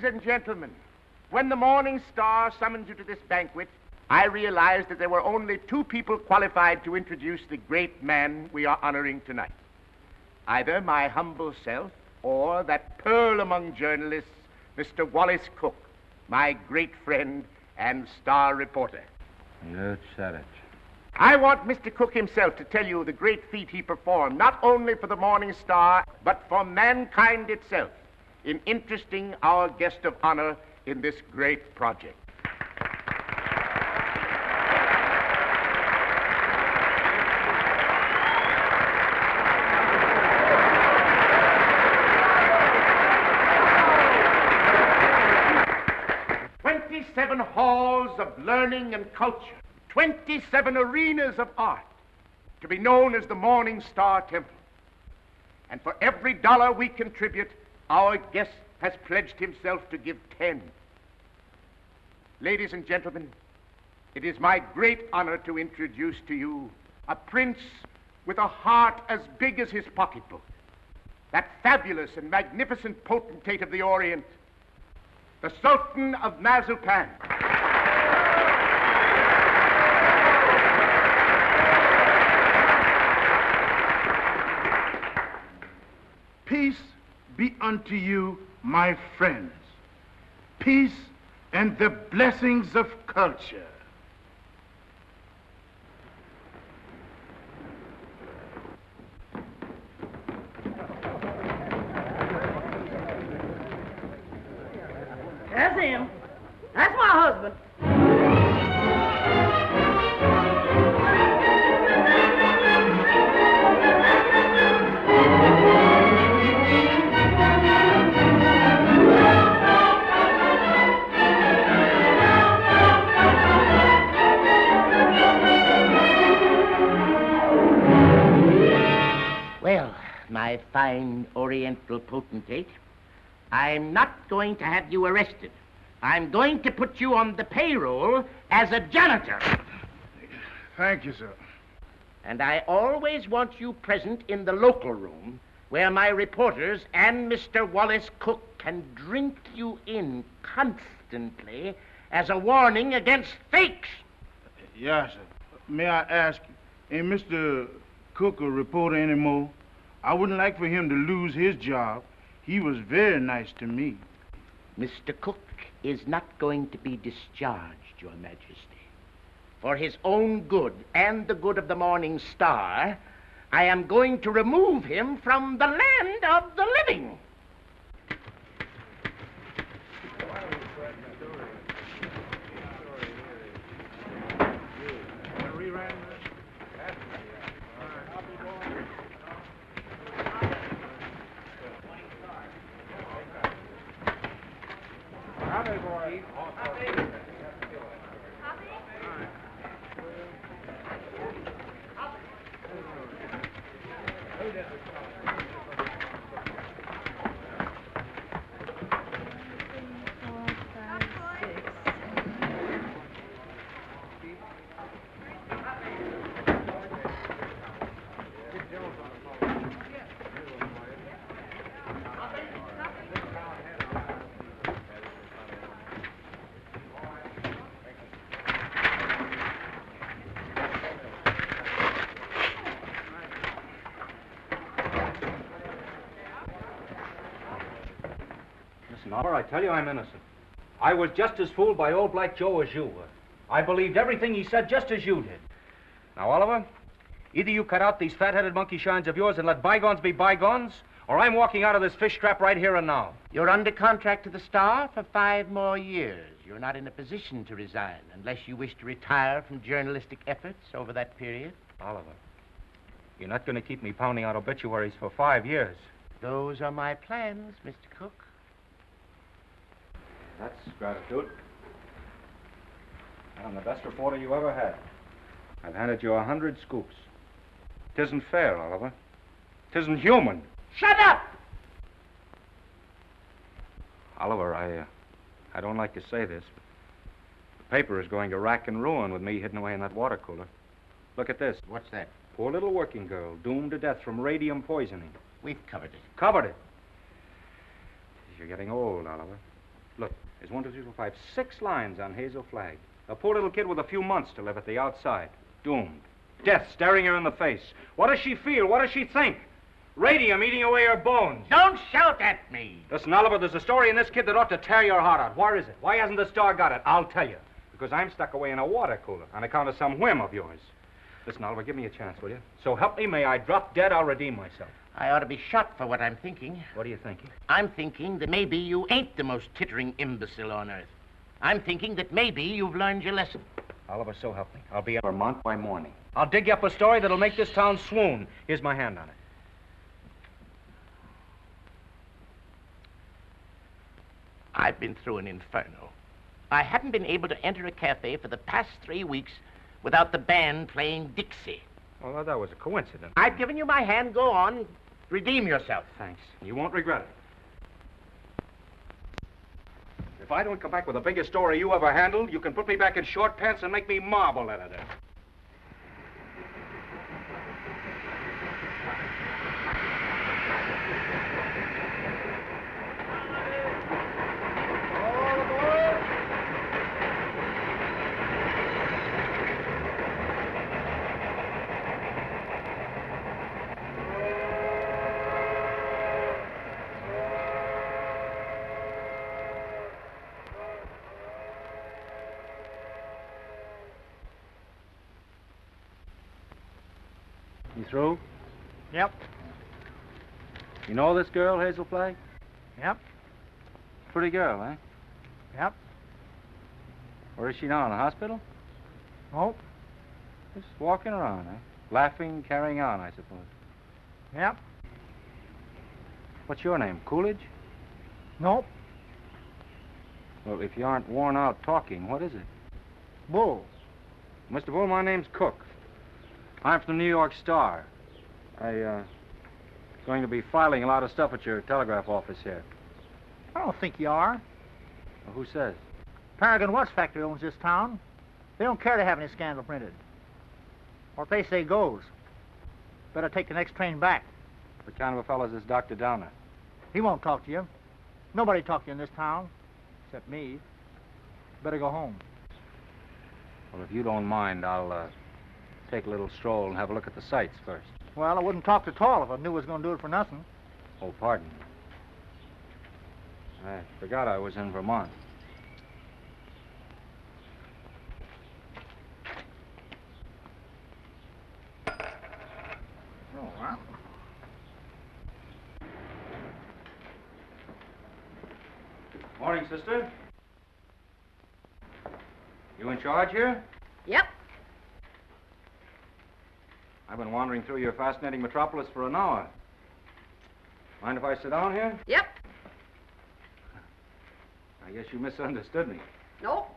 Ladies and gentlemen, when the Morning Star summoned you to this banquet, I realized that there were only two people qualified to introduce the great man we are honoring tonight. Either my humble self or that pearl among journalists, Mr. Wallace Cook, my great friend and star reporter. You said it. I want Mr. Cook himself to tell you the great feat he performed, not only for the Morning Star, but for mankind itself, in interesting our guest of honor in this great project. "27 halls of learning and culture, 27 arenas of art, to be known as the Morning Star Temple. And for every dollar we contribute, our guest has pledged himself to give 10. Ladies and gentlemen, it is my great honor to introduce to you a prince with a heart as big as his pocketbook, that fabulous and magnificent potentate of the Orient, the Sultan of Mazuppan. Peace be unto you, my friends. Peace and the blessings of culture. That's him. That's my husband. Well, my fine Oriental potentate, I'm not going to have you arrested. I'm going to put you on the payroll as a janitor. Thank you, sir. And I always want you present in the local room where my reporters and Mr. Wallace Cook can drink you in constantly as a warning against fakes. Yes, sir. May I ask, ain't Mr. Cook a reporter anymore? I wouldn't like for him to lose his job. He was very nice to me. Mr. Cook is not going to be discharged, Your Majesty. For his own good and the good of the Morning Star, I am going to remove him from the land of the living. Oliver, I tell you I'm innocent. I was just as fooled by old Black Joe as you were. I believed everything he said just as you did. Now, Oliver, either you cut out these fat-headed monkey shines of yours and let bygones be bygones, or I'm walking out of this fish trap right here and now. You're under contract to the Star for 5 more years. You're not in a position to resign unless you wish to retire from journalistic efforts over that period. Oliver, you're not going to keep me pounding out obituaries for 5 years. Those are my plans, Mr. Cook. That's gratitude. I'm the best reporter you ever had. I've handed you 100 scoops. Tisn't fair, Oliver. Tisn't human. Shut up! Oliver, I don't like to say this, but the paper is going to rack and ruin with me hidden away in that water cooler. Look at this. What's that? Poor little working girl, doomed to death from radium poisoning. We've covered it. Covered it. You're getting old, Oliver. Look, there's 1, 2, 3, 4, 5, 6 lines on Hazel Flagg. A poor little kid with a few months to live at the outside. Doomed. Death staring her in the face. What does she feel? What does she think? Radium eating away her bones. Don't shout at me. Listen, Oliver, there's a story in this kid that ought to tear your heart out. Where is it? Why hasn't the Star got it? I'll tell you. Because I'm stuck away in a water cooler on account of some whim of yours. Listen, Oliver, give me a chance, will you? So help me, may I drop dead, I'll redeem myself. I ought to be shot for what I'm thinking. What are you thinking? I'm thinking that maybe you ain't the most tittering imbecile on earth. I'm thinking that maybe you've learned your lesson. Oliver, so help me. I'll be in Vermont by morning. I'll dig you up a story that'll make this town swoon. Here's my hand on it. I've been through an inferno. I haven't been able to enter a cafe for the past 3 weeks without the band playing Dixie. Well, that was a coincidence. I've given you my hand. Go on. Redeem yourself. Thanks. You won't regret it. If I don't come back with the biggest story you ever handled, you can put me back in short pants and make me marble editor. You through? Yep. You know this girl, Hazel Flagg? Yep. Pretty girl, eh? Yep. Where is she now, in the hospital? Nope. Just walking around, eh? Laughing, carrying on, I suppose. Yep. What's your name, Coolidge? Nope. Well, if you aren't worn out talking, what is it? Bull. Mr. Bull, my name's Cook. I'm from the New York Star. Going to be filing a lot of stuff at your telegraph office here. I don't think you are. Well, who says? Paragon Watch Factory owns this town. They don't care to have any scandal printed. What they say goes. Better take the next train back. What kind of a fellow is this Dr. Downer? He won't talk to you. Nobody talk to you in this town, except me. Better go home. Well, if you don't mind, I'll take a little stroll and have a look at the sights first. Well, I wouldn't talk at all if I knew I was going to do it for nothing. Oh, pardon me. I forgot I was in Vermont. Oh, well. Morning, sister. You in charge here? Yep. I've been wandering through your fascinating metropolis for an hour. Mind if I sit down here? Yep. I guess you misunderstood me. Nope.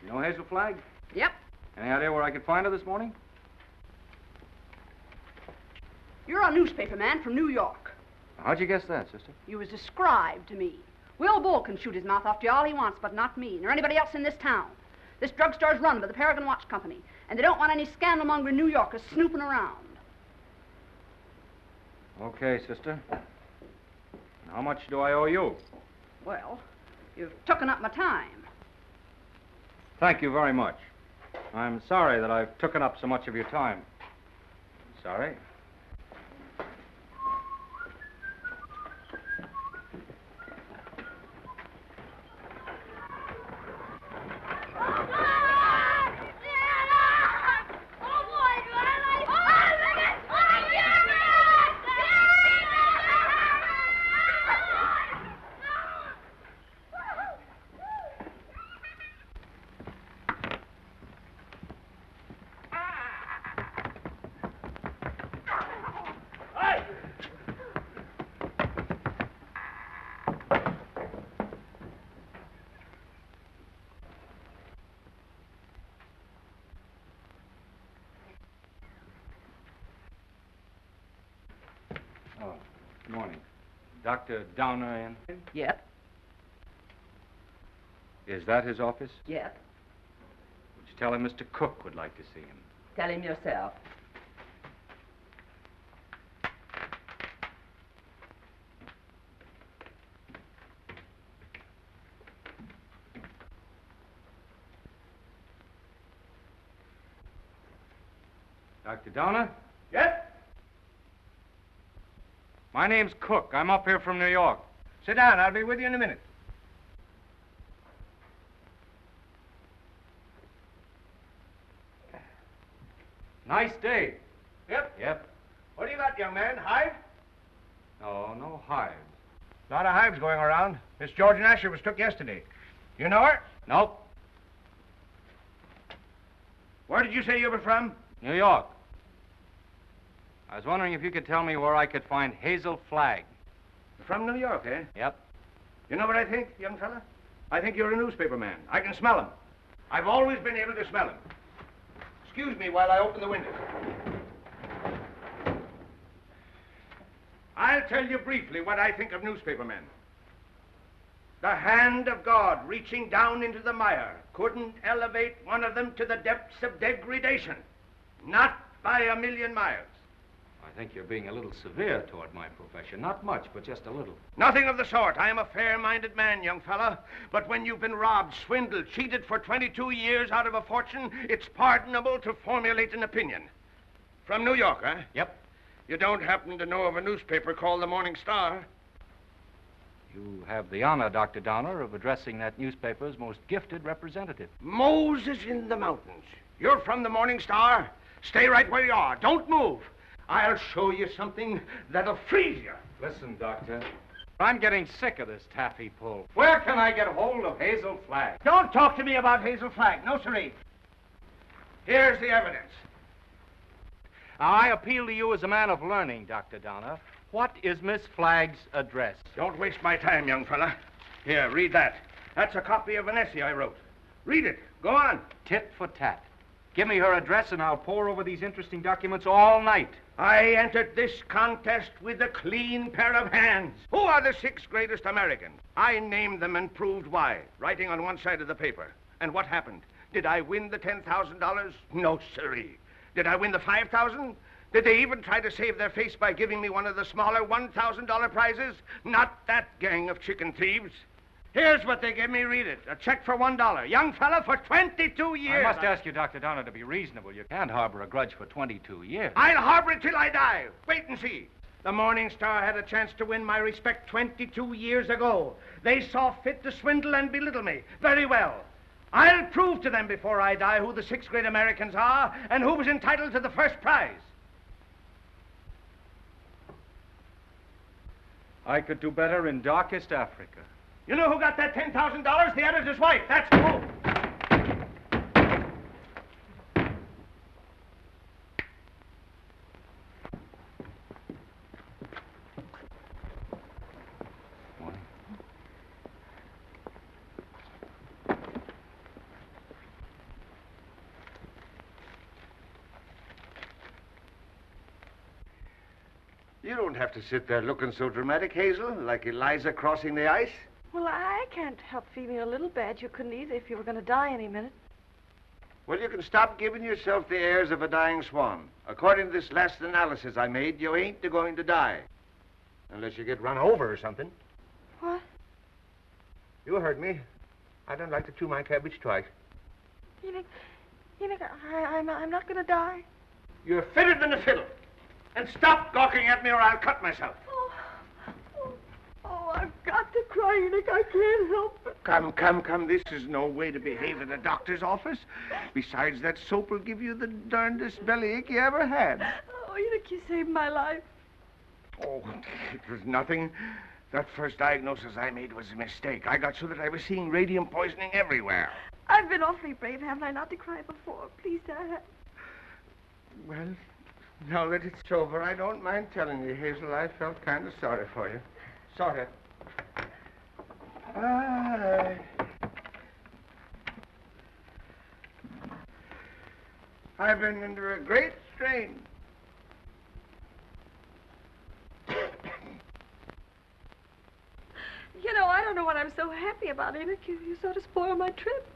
You know Hazel Flagg? Yep. Any idea where I could find her this morning? You're a newspaper man from New York. How'd you guess that, sister? You was described to me. Will Bull can shoot his mouth off to you all he wants, but not me, nor anybody else in this town. This drugstore's run by the Paragon Watch Company, and they don't want any scandal-mongering New Yorkers snooping around. Okay, sister. How much do I owe you? Well, you've taken up my time. Thank you very much. I'm sorry that I've taken up so much of your time. Sorry. Oh, good morning. Dr. Downer in? Yep. Is that his office? Yep. Would you tell him Mr. Cook would like to see him? Tell him yourself. Dr. Donner? Yes? My name's Cook. I'm up here from New York. Sit down. I'll be with you in a minute. Nice day. Yep. Yep. What do you got, young man? Hive? No hives. A lot of hives going around. Miss George Asher was took yesterday. You know her? Nope. Where did you say you were from? New York. I was wondering if you could tell me where I could find Hazel Flagg. From New York, eh? Yep. You know what I think, young fella? I think you're a newspaper man. I can smell him. I've always been able to smell him. Excuse me while I open the window. I'll tell you briefly what I think of newspaper men. The hand of God reaching down into the mire couldn't elevate one of them to the depths of degradation. Not by a million miles. I think you're being a little severe toward my profession. Not much, but just a little. Nothing of the sort. I am a fair-minded man, young fella. But when you've been robbed, swindled, cheated for 22 years out of a fortune, it's pardonable to formulate an opinion. From New York, huh? Yep. You don't happen to know of a newspaper called the Morning Star? You have the honor, Dr. Donner, of addressing that newspaper's most gifted representative. Moses in the mountains. You're from the Morning Star? Stay right where you are. Don't move. I'll show you something that'll freeze you. Listen, Doctor. I'm getting sick of this taffy pull. Where can I get hold of Hazel Flagg? Don't talk to me about Hazel Flagg. No, sirree. Here's the evidence. Now, I appeal to you as a man of learning, Dr. Donner. What is Miss Flagg's address? Don't waste my time, young fella. Here, read that. That's a copy of an essay I wrote. Read it. Go on. Tit for tat. Give me her address and I'll pore over these interesting documents all night. I entered this contest with a clean pair of hands. Who are the 6 greatest Americans? I named them and proved why, writing on one side of the paper. And what happened? Did I win the $10,000? No, sirree. Did I win the $5,000? Did they even try to save their face by giving me one of the smaller $1,000 prizes? Not that gang of chicken thieves. Here's what they gave me. Read it. A check for $1. Young fella, for 22 years. I must ask you, Dr. Donner, to be reasonable. You can't harbor a grudge for 22 years. I'll harbor it till I die. Wait and see. The Morning Star had a chance to win my respect 22 years ago. They saw fit to swindle and belittle me. Very well. I'll prove to them before I die who the 6 great Americans are and who was entitled to the first prize. I could do better in darkest Africa. You know who got that $10,000? The editor's wife. That's who. You don't have to sit there looking so dramatic, Hazel, like Eliza crossing the ice. Well, I can't help feeling a little bad. You couldn't either if you were going to die any minute. Well, you can stop giving yourself the airs of a dying swan. According to this last analysis I made, you ain't going to die. Unless you get run over or something. What? You heard me. I don't like to chew my cabbage twice. You think I'm not going to die? You're fitter than a fiddle. And stop gawking at me or I'll cut myself. Oh, I've got to cry, Enoch. I can't help it. Come. This is no way to behave at a doctor's office. Besides, that soap will give you the darndest bellyache you ever had. Oh, Enoch, you saved my life. Oh, it was nothing. That first diagnosis I made was a mistake. I got so that I was seeing radium poisoning everywhere. I've been awfully brave, haven't I, not to cry before? Please, Dad. Well, now that it's over, I don't mind telling you, Hazel, I felt kind of sorry for you. Sort of. I've been under a great strain. You know, I don't know what I'm so happy about, Enoch. You sort of spoiled my trip.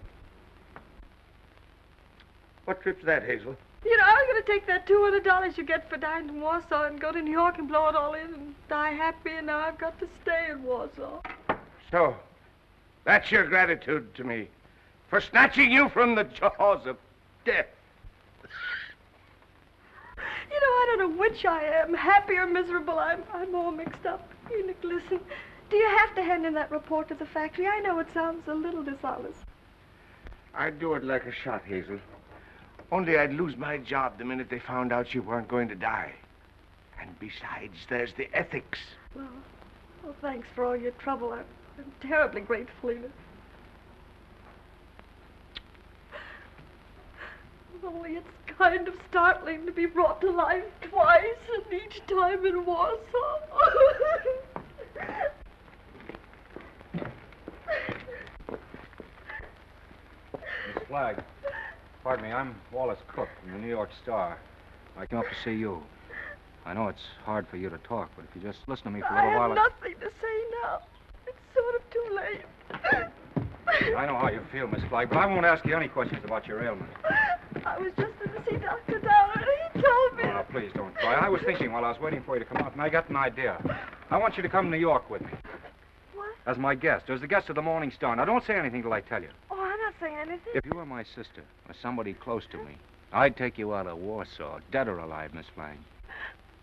What trip's that, Hazel? You know, I was going to take that $200 you get for dying in Warsaw and go to New York and blow it all in and die happy, and now I've got to stay in Warsaw. So, that's your gratitude to me for snatching you from the jaws of death. You know, I don't know which I am, happy or miserable. I'm all mixed up. Enoch, listen. Do you have to hand in that report to the factory? I know it sounds a little dishonest. I'd do it like a shot, Hazel. Only I'd lose my job the minute they found out you weren't going to die. And besides, there's the ethics. Well, thanks for all your trouble. I'm terribly grateful, Enoch. Only it's kind of startling to be brought to life twice, and each time in Warsaw. Miss Flagg, pardon me, I'm Wallace Cook from the New York Star. I came up to see you. I know it's hard for you to talk, but if you just listen to me for a little while... I have nothing to say now. It's sort of too late. I know how you feel, Miss Flagg, but I won't ask you any questions about your ailment. I was just in to see Dr. Downer, and he told me... Oh, now, please don't cry. I was thinking while I was waiting for you to come out, and I got an idea. I want you to come to New York with me. What? As my guest, as the guest of the Morning Star. Now, don't say anything till I tell you. Oh, I'm not saying anything. If you were my sister, or somebody close to me, I'd take you out of Warsaw, dead or alive, Miss Flagg.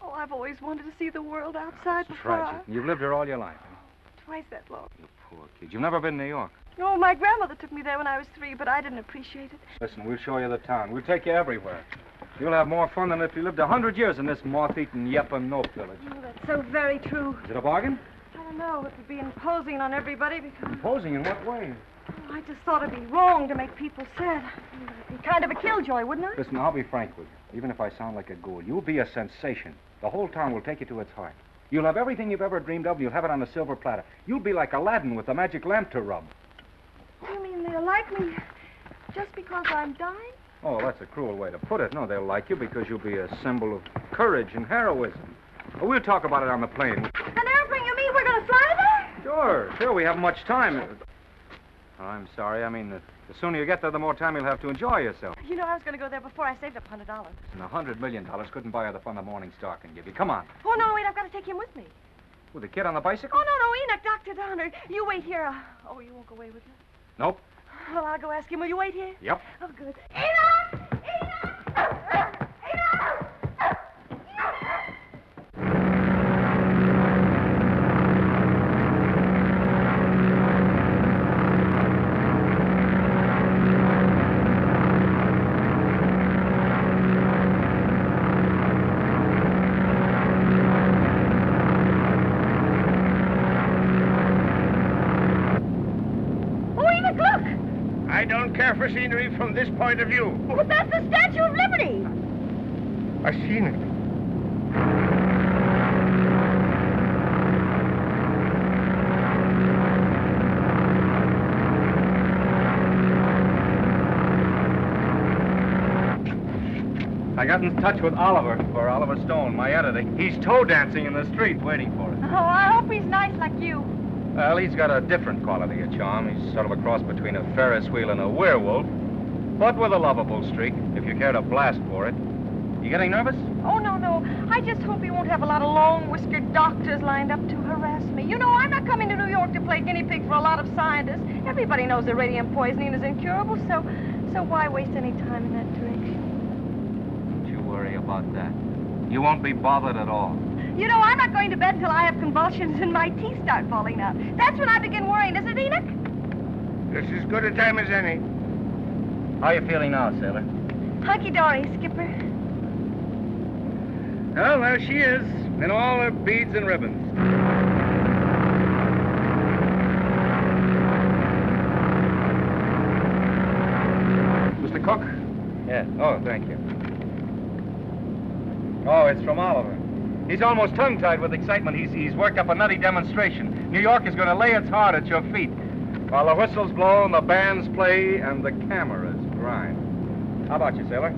Oh, I've always wanted to see the world outside It's before. tragic. You've lived here all your life. Twice that long. You poor kid. You've never been to New York. Oh, my grandmother took me there when I was 3, but I didn't appreciate it. Listen, we'll show you the town. We'll take you everywhere. You'll have more fun than if you lived 100 years in this moth-eaten Yep-and-Nope village. Oh, that's so very true. Is it a bargain? I don't know. It would be imposing on everybody because... Imposing in what way? Oh, I just thought it'd be wrong to make people sad. It'd be kind of a killjoy, wouldn't I? Listen, I'll be frank with you. Even if I sound like a ghoul, you'll be a sensation. The whole town will take you to its heart. You'll have everything you've ever dreamed of, and you'll have it on a silver platter. You'll be like Aladdin with the magic lamp to rub. You mean they'll like me just because I'm dying? Oh, that's a cruel way to put it. No, they'll like you because you'll be a symbol of courage and heroism. Well, we'll talk about it on the plane. An airplane, you mean we're going to fly there? Sure, we have much time. Oh, I'm sorry. I mean, the sooner you get there, the more time you'll have to enjoy yourself. You know, I was going to go there before I saved up $100. And $100 million couldn't buy her the fun the Morning Star can give you. Come on. Oh, no, wait, I've got to take him with me. With the kid on the bicycle? Oh, no, Enoch, Dr. Downer. You wait here. Oh, you won't go away with me? Nope. Well, I'll go ask him. Will you wait here? Yep. Oh, good. Enoch! Enoch! Enoch! I don't care for scenery from this point of view. But that's the Statue of Liberty. I've seen it. I got in touch with Oliver Stone, my editor. He's toe dancing in the street waiting for us. Oh, I hope he's nice like you. Well, he's got a different quality of charm. He's sort of a cross between a Ferris wheel and a werewolf, but with a lovable streak, if you care to blast for it. You getting nervous? Oh, no. I just hope he won't have a lot of long-whiskered doctors lined up to harass me. You know, I'm not coming to New York to play guinea pig for a lot of scientists. Everybody knows that radium poisoning is incurable, so why waste any time in that direction? Don't you worry about that. You won't be bothered at all. You know, I'm not going to bed till I have convulsions and my teeth start falling out. That's when I begin worrying, isn't it, Enoch? This is as good a time as any. How are you feeling now, sailor? Hunky-dory, Skipper. Well, there she is, in all her beads and ribbons. Mr. Cook? Yeah. Oh, thank you. Oh, it's from Oliver. He's almost tongue-tied with excitement. He's worked up a nutty demonstration. New York is going to lay its heart at your feet while the whistles blow and the bands play and the cameras grind. How about you, sailor?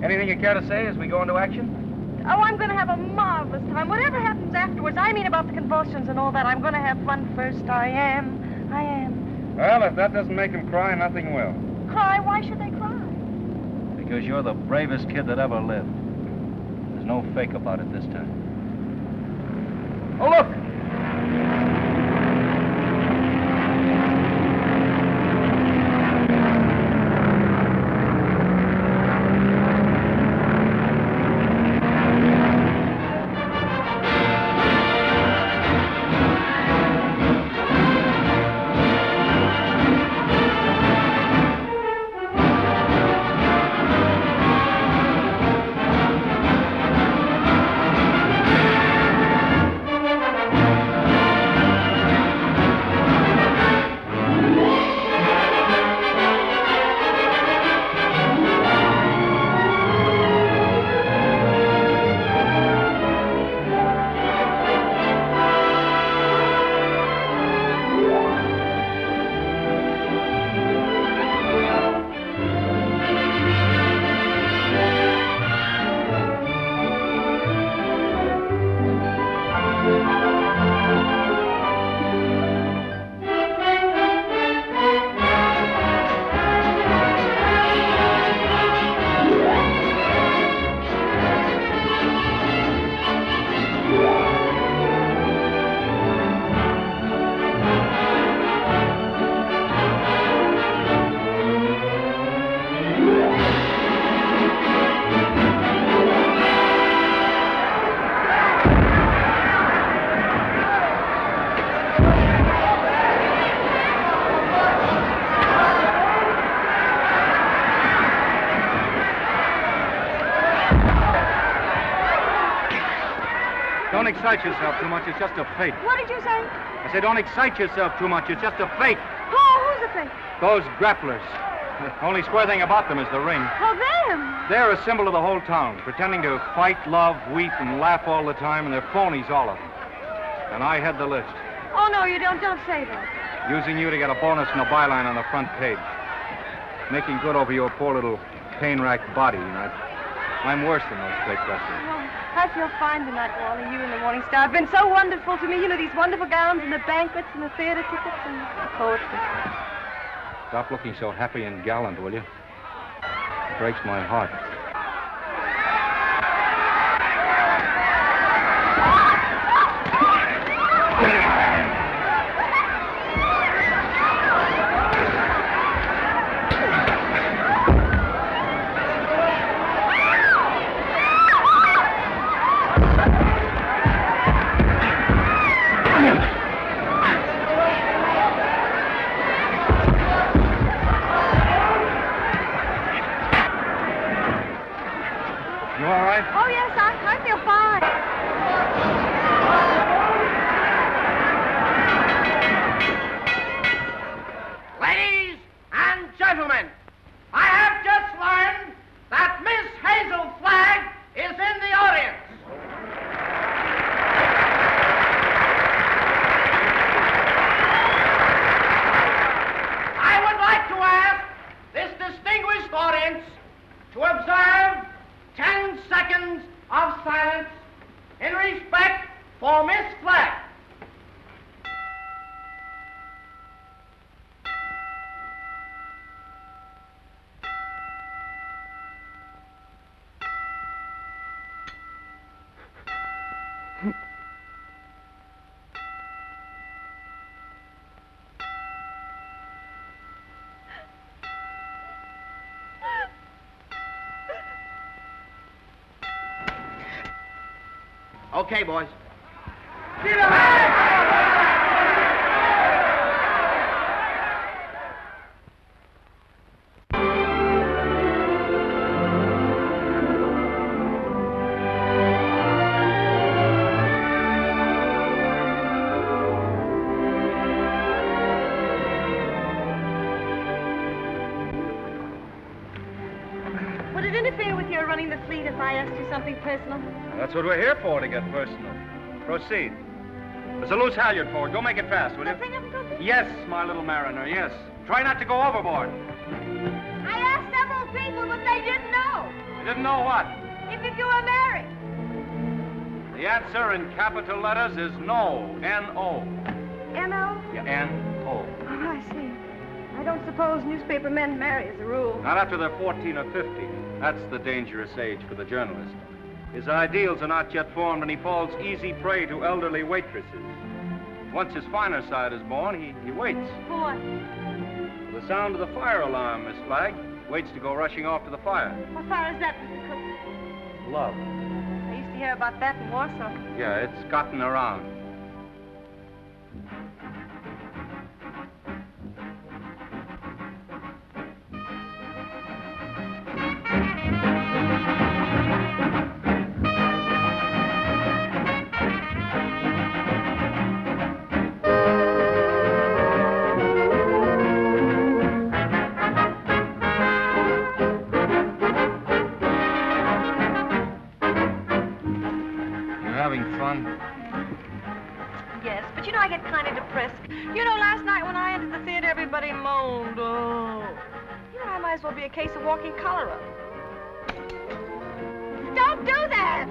Anything you care to say as we go into action? Oh, I'm going to have a marvelous time. Whatever happens afterwards, I mean about the convulsions and all that, I'm going to have fun first. I am. Well, if that doesn't make him cry, nothing will. Cry? Why should they cry? Because you're the bravest kid that ever lived. There's no fake about it this time. Oh, look! excite yourself too much. It's just a fake. What did you say? I said, don't excite yourself too much. It's just a fake. Who's the fake? Those grapplers. The only square thing about them is the ring. Oh, them. They're a symbol of the whole town, pretending to fight, love, weep, and laugh all the time, and they're phonies, all of them. And I head the list. Oh, no, you don't. Don't say that. Using you to get a bonus and a byline on the front page. Making good over your poor little pain-racked body. And I'm worse than those fake wrestlers. Oh, I feel fine tonight, Wally. You and the Morning Star have been so wonderful to me. You know, these wonderful gowns and the banquets and the theater tickets and the poetry. Stop looking so happy and gallant, will you? It breaks my heart. Oh, yes, I feel fine. Ladies and gentlemen, I have just learned that Miss Hazel Flagg is in the audience. I would like to ask this distinguished audience to observe 10 seconds of silence in respect for Miss Flagg. Okay, boys. Would it interfere with your running the fleet if I asked you something personal? That's what we're here for, to get personal. Proceed. There's a loose halyard forward. Go make it fast, will you? Nothing of it? Yes, my little mariner, yes. Try not to go overboard. I asked several people, but they didn't know. You didn't know what? If you were married. The answer in capital letters is no. N-O. N-O? Yeah, N-O. Oh, I see. I don't suppose newspaper men marry as a rule. Not after they're 14 or 15. That's the dangerous age for the journalist. His ideals are not yet formed, and he falls easy prey to elderly waitresses. Once his finer side is born, he waits. For what? For the sound of the fire alarm, Miss Flagg. Waits to go rushing off to the fire. What fire is that, Mr. Cook? Love. I used to hear about that in Warsaw. Yeah, it's gotten around. Having fun? Yes, but you know, I get kind of depressed. You know, last night when I entered the theater, everybody moaned. Oh. You know, I might as well be a case of walking cholera. Don't do that!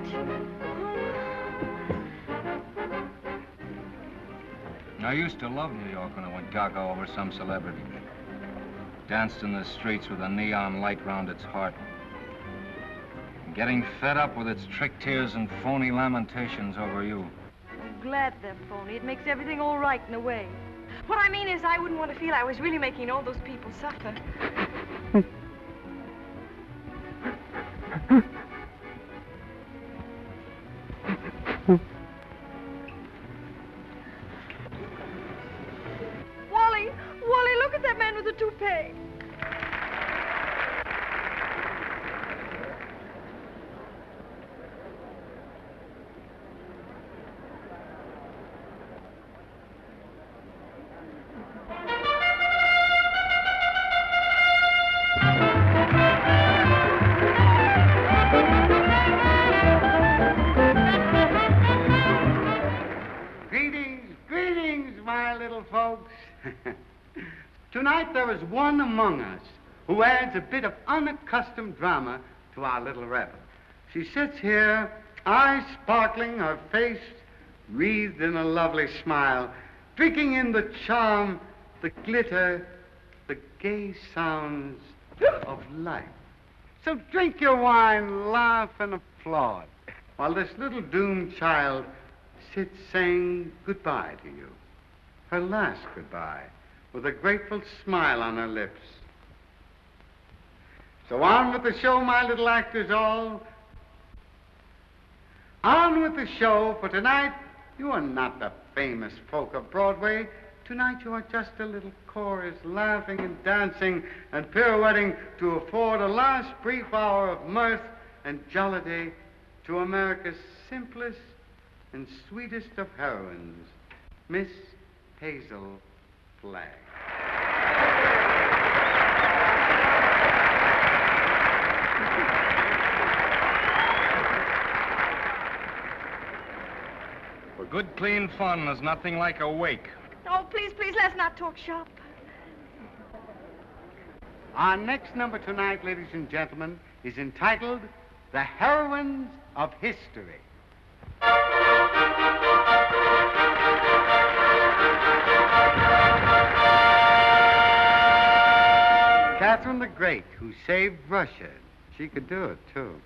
I used to love New York when I went gaga over some celebrity. Danced in the streets with a neon light round its heart. Getting fed up with its trick tears and phony lamentations over you. I'm glad they're phony. It makes everything all right in a way. What I mean is I wouldn't want to feel I was really making all those people suffer. Wally, look at that man with the toupee. Tonight there is one among us who adds a bit of unaccustomed drama to our little revel. She sits here, eyes sparkling, her face wreathed in a lovely smile, drinking in the charm, the glitter, the gay sounds of life. So drink your wine, laugh, and applaud, while this little doomed child sits saying goodbye to you, her last goodbye, with a grateful smile on her lips. So on with the show, my little actors all. On with the show, for tonight you are not the famous folk of Broadway. Tonight you are just a little chorus, laughing and dancing and pirouetting to afford a last brief hour of mirth and jollity to America's simplest and sweetest of heroines, Miss Hazel Flagg. For good, clean fun, there's nothing like a wake. Oh, please, please, let's not talk shop. Our next number tonight, ladies and gentlemen, is entitled The Heroines of History. Catherine the Great, who saved Russia. She could do it, too.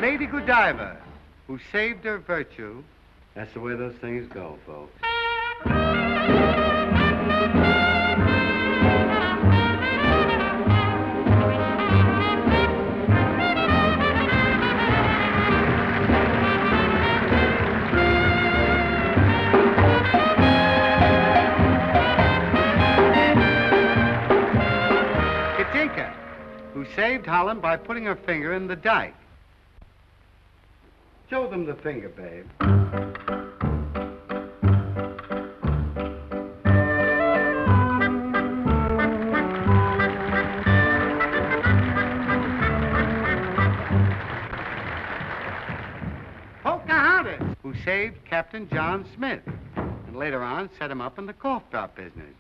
Lady Godiva, who saved her virtue. That's the way those things go, folks. Katinka, who saved Holland by putting her finger in the dike. Show them the finger, babe. Pocahontas, who saved Captain John Smith, and later on set him up in the cough drop business.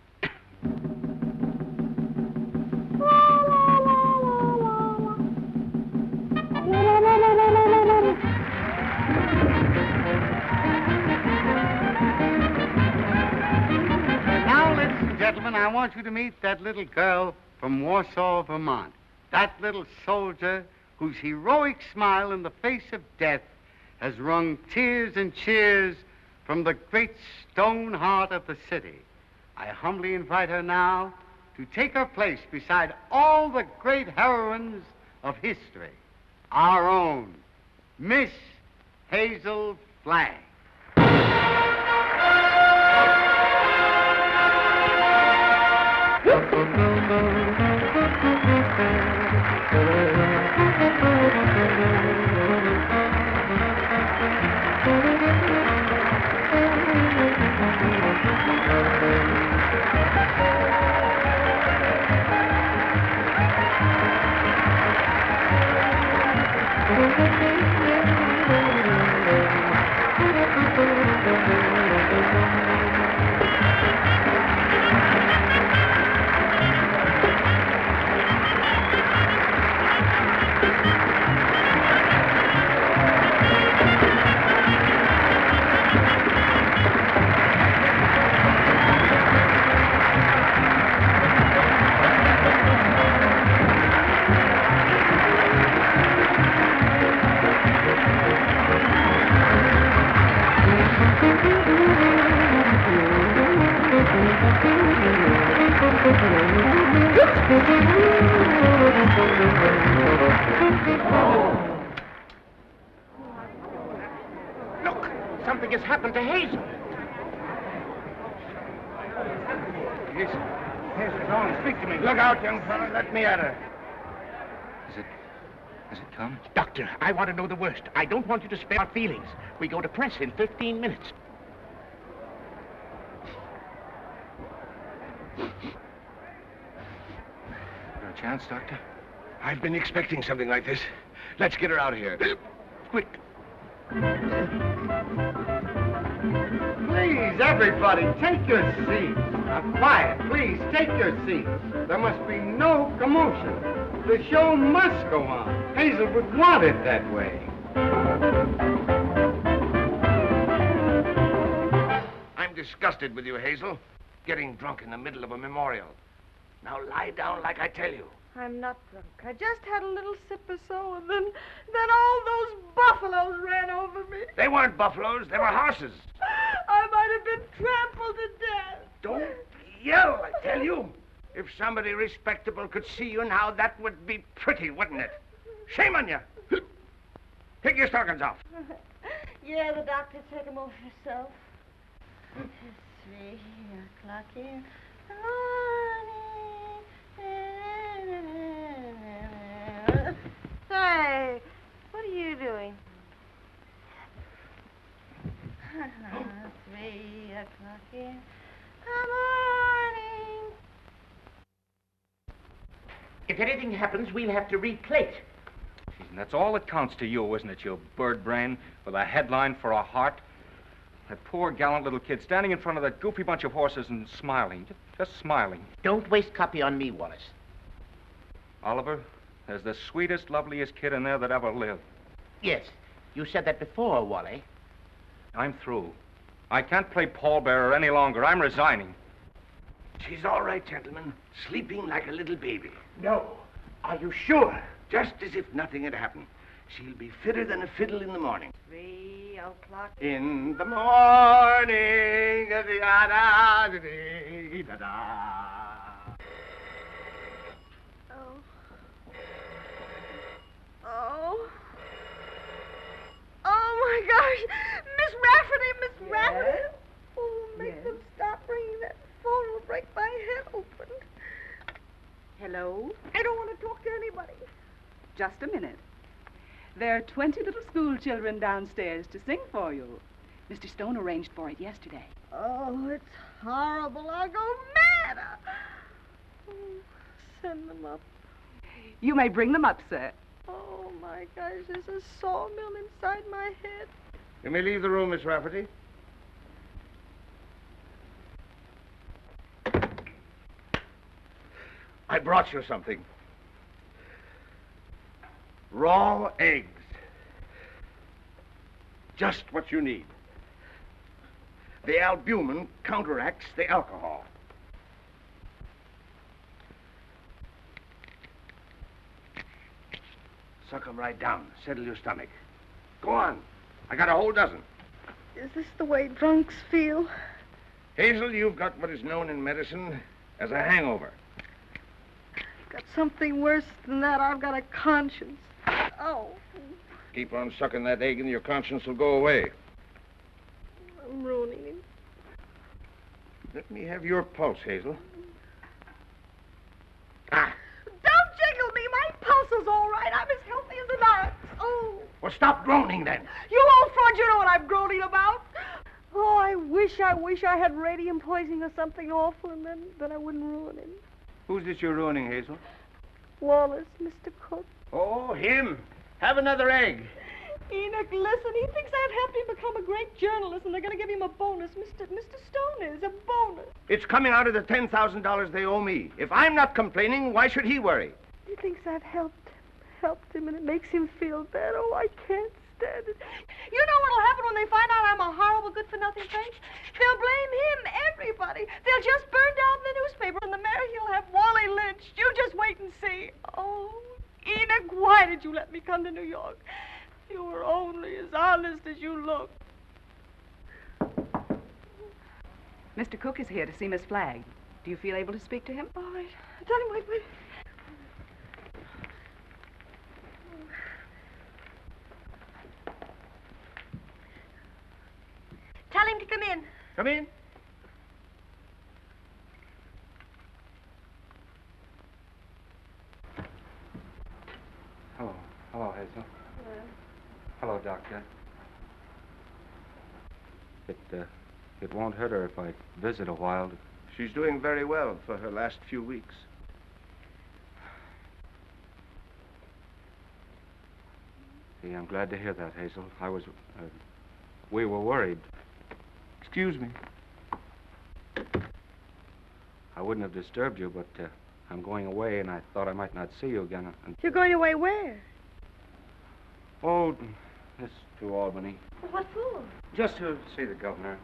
Gentlemen, I want you to meet that little girl from Warsaw, Vermont. That little soldier whose heroic smile in the face of death has wrung tears and cheers from the great stone heart of the city. I humbly invite her now to take her place beside all the great heroines of history. Our own Miss Hazel Flagg. Look, something has happened to Hazel. Yes, Carole, speak to me. Look out, young fella. Let me at her. Has it come? Doctor, I want to know the worst. I don't want you to spare our feelings. We go to press in 15 minutes. Got a chance, Doctor? I've been expecting something like this. Let's get her out of here. Quick. Please, everybody, take your seats. Now, quiet, please, take your seats. There must be no commotion. The show must go on. Hazel would want it that way. I'm disgusted with you, Hazel. Getting drunk in the middle of a memorial. Now lie down like I tell you. I'm not drunk. I just had a little sip or so, and then all those buffaloes ran over me. They weren't buffaloes, they were horses. I might have been trampled to death. Don't yell, I tell you. If somebody respectable could see you now, that would be pretty, wouldn't it? Shame on you. Take your stockings off. Yeah, the doctor took them off herself. It's 3 o'clock in the morning. Hey, what are you doing? 3 o'clock in the morning. If anything happens, we'll have to replate. And that's all that counts to you, isn't it, you bird brain, with a headline for a heart? That poor, gallant little kid standing in front of that goofy bunch of horses and smiling, just smiling. Don't waste copy on me, Wallace. Oliver, there's the sweetest, loveliest kid in there that ever lived. Yes, you said that before, Wally. I'm through. I can't play pallbearer any longer. I'm resigning. She's all right, gentlemen. Sleeping like a little baby. No. Are you sure? Just as if nothing had happened. She'll be fitter than a fiddle in the morning. 3 o'clock. In the morning. Oh, my gosh. Miss Rafferty. Oh, make them stop ringing that phone. It'll break my head open. Hello? I don't want to talk to anybody. Just a minute. There are 20 little school children downstairs to sing for you. Mr. Stone arranged for it yesterday. Oh, it's horrible. I'll go mad. Oh, send them up. You may bring them up, sir. Oh, my gosh, there's a sawmill inside my head. You may leave the room, Miss Rafferty. I brought you something. Raw eggs. Just what you need. The albumin counteracts the alcohol. Suck 'em right down. Settle your stomach. Go on. I got a whole dozen. Is this the way drunks feel? Hazel, you've got what is known in medicine as a hangover. I've got something worse than that. I've got a conscience. Oh, Keep on sucking that egg and your conscience will go away. I'm ruining him. Let me have your pulse, Hazel. Ah. Don't jiggle me. My pulse is all right. I'm as healthy as an ox. Oh. Well, stop groaning then. You old fraud, you know what I'm groaning about. Oh, I wish I had radium poisoning or something awful, and then I wouldn't ruin him. Who's this you're ruining, Hazel? Wallace, Mr. Cook. Oh, him. Have another egg. Enoch, listen, he thinks I've helped him become a great journalist, and they're going to give him a bonus. Mr. Stone is a bonus. It's coming out of the $10,000 they owe me. If I'm not complaining, why should he worry? He thinks I've helped him, and it makes him feel bad. Oh, I can't stand it. You know what'll happen when they find out I'm a horrible, good-for-nothing thing? They'll blame him, everybody. They'll just burn down the newspaper, and the mayor, he'll have Wally lynched. You just wait and see. Oh, Enoch, why did you let me come to New York? You were only as honest as you look. Mr. Cook is here to see Miss Flagg. Do you feel able to speak to him? All right. Tell him, wait. Tell him to come in. Come in. Hello, Hazel. Hello, Doctor. It won't hurt her if I visit a while. She's doing very well for her last few weeks. See, I'm glad to hear that, Hazel. We were worried. Excuse me. I wouldn't have disturbed you, but I'm going away, and I thought I might not see you again. You're going away where? Oh, this to Albany. Well, what for? Just to see the governor.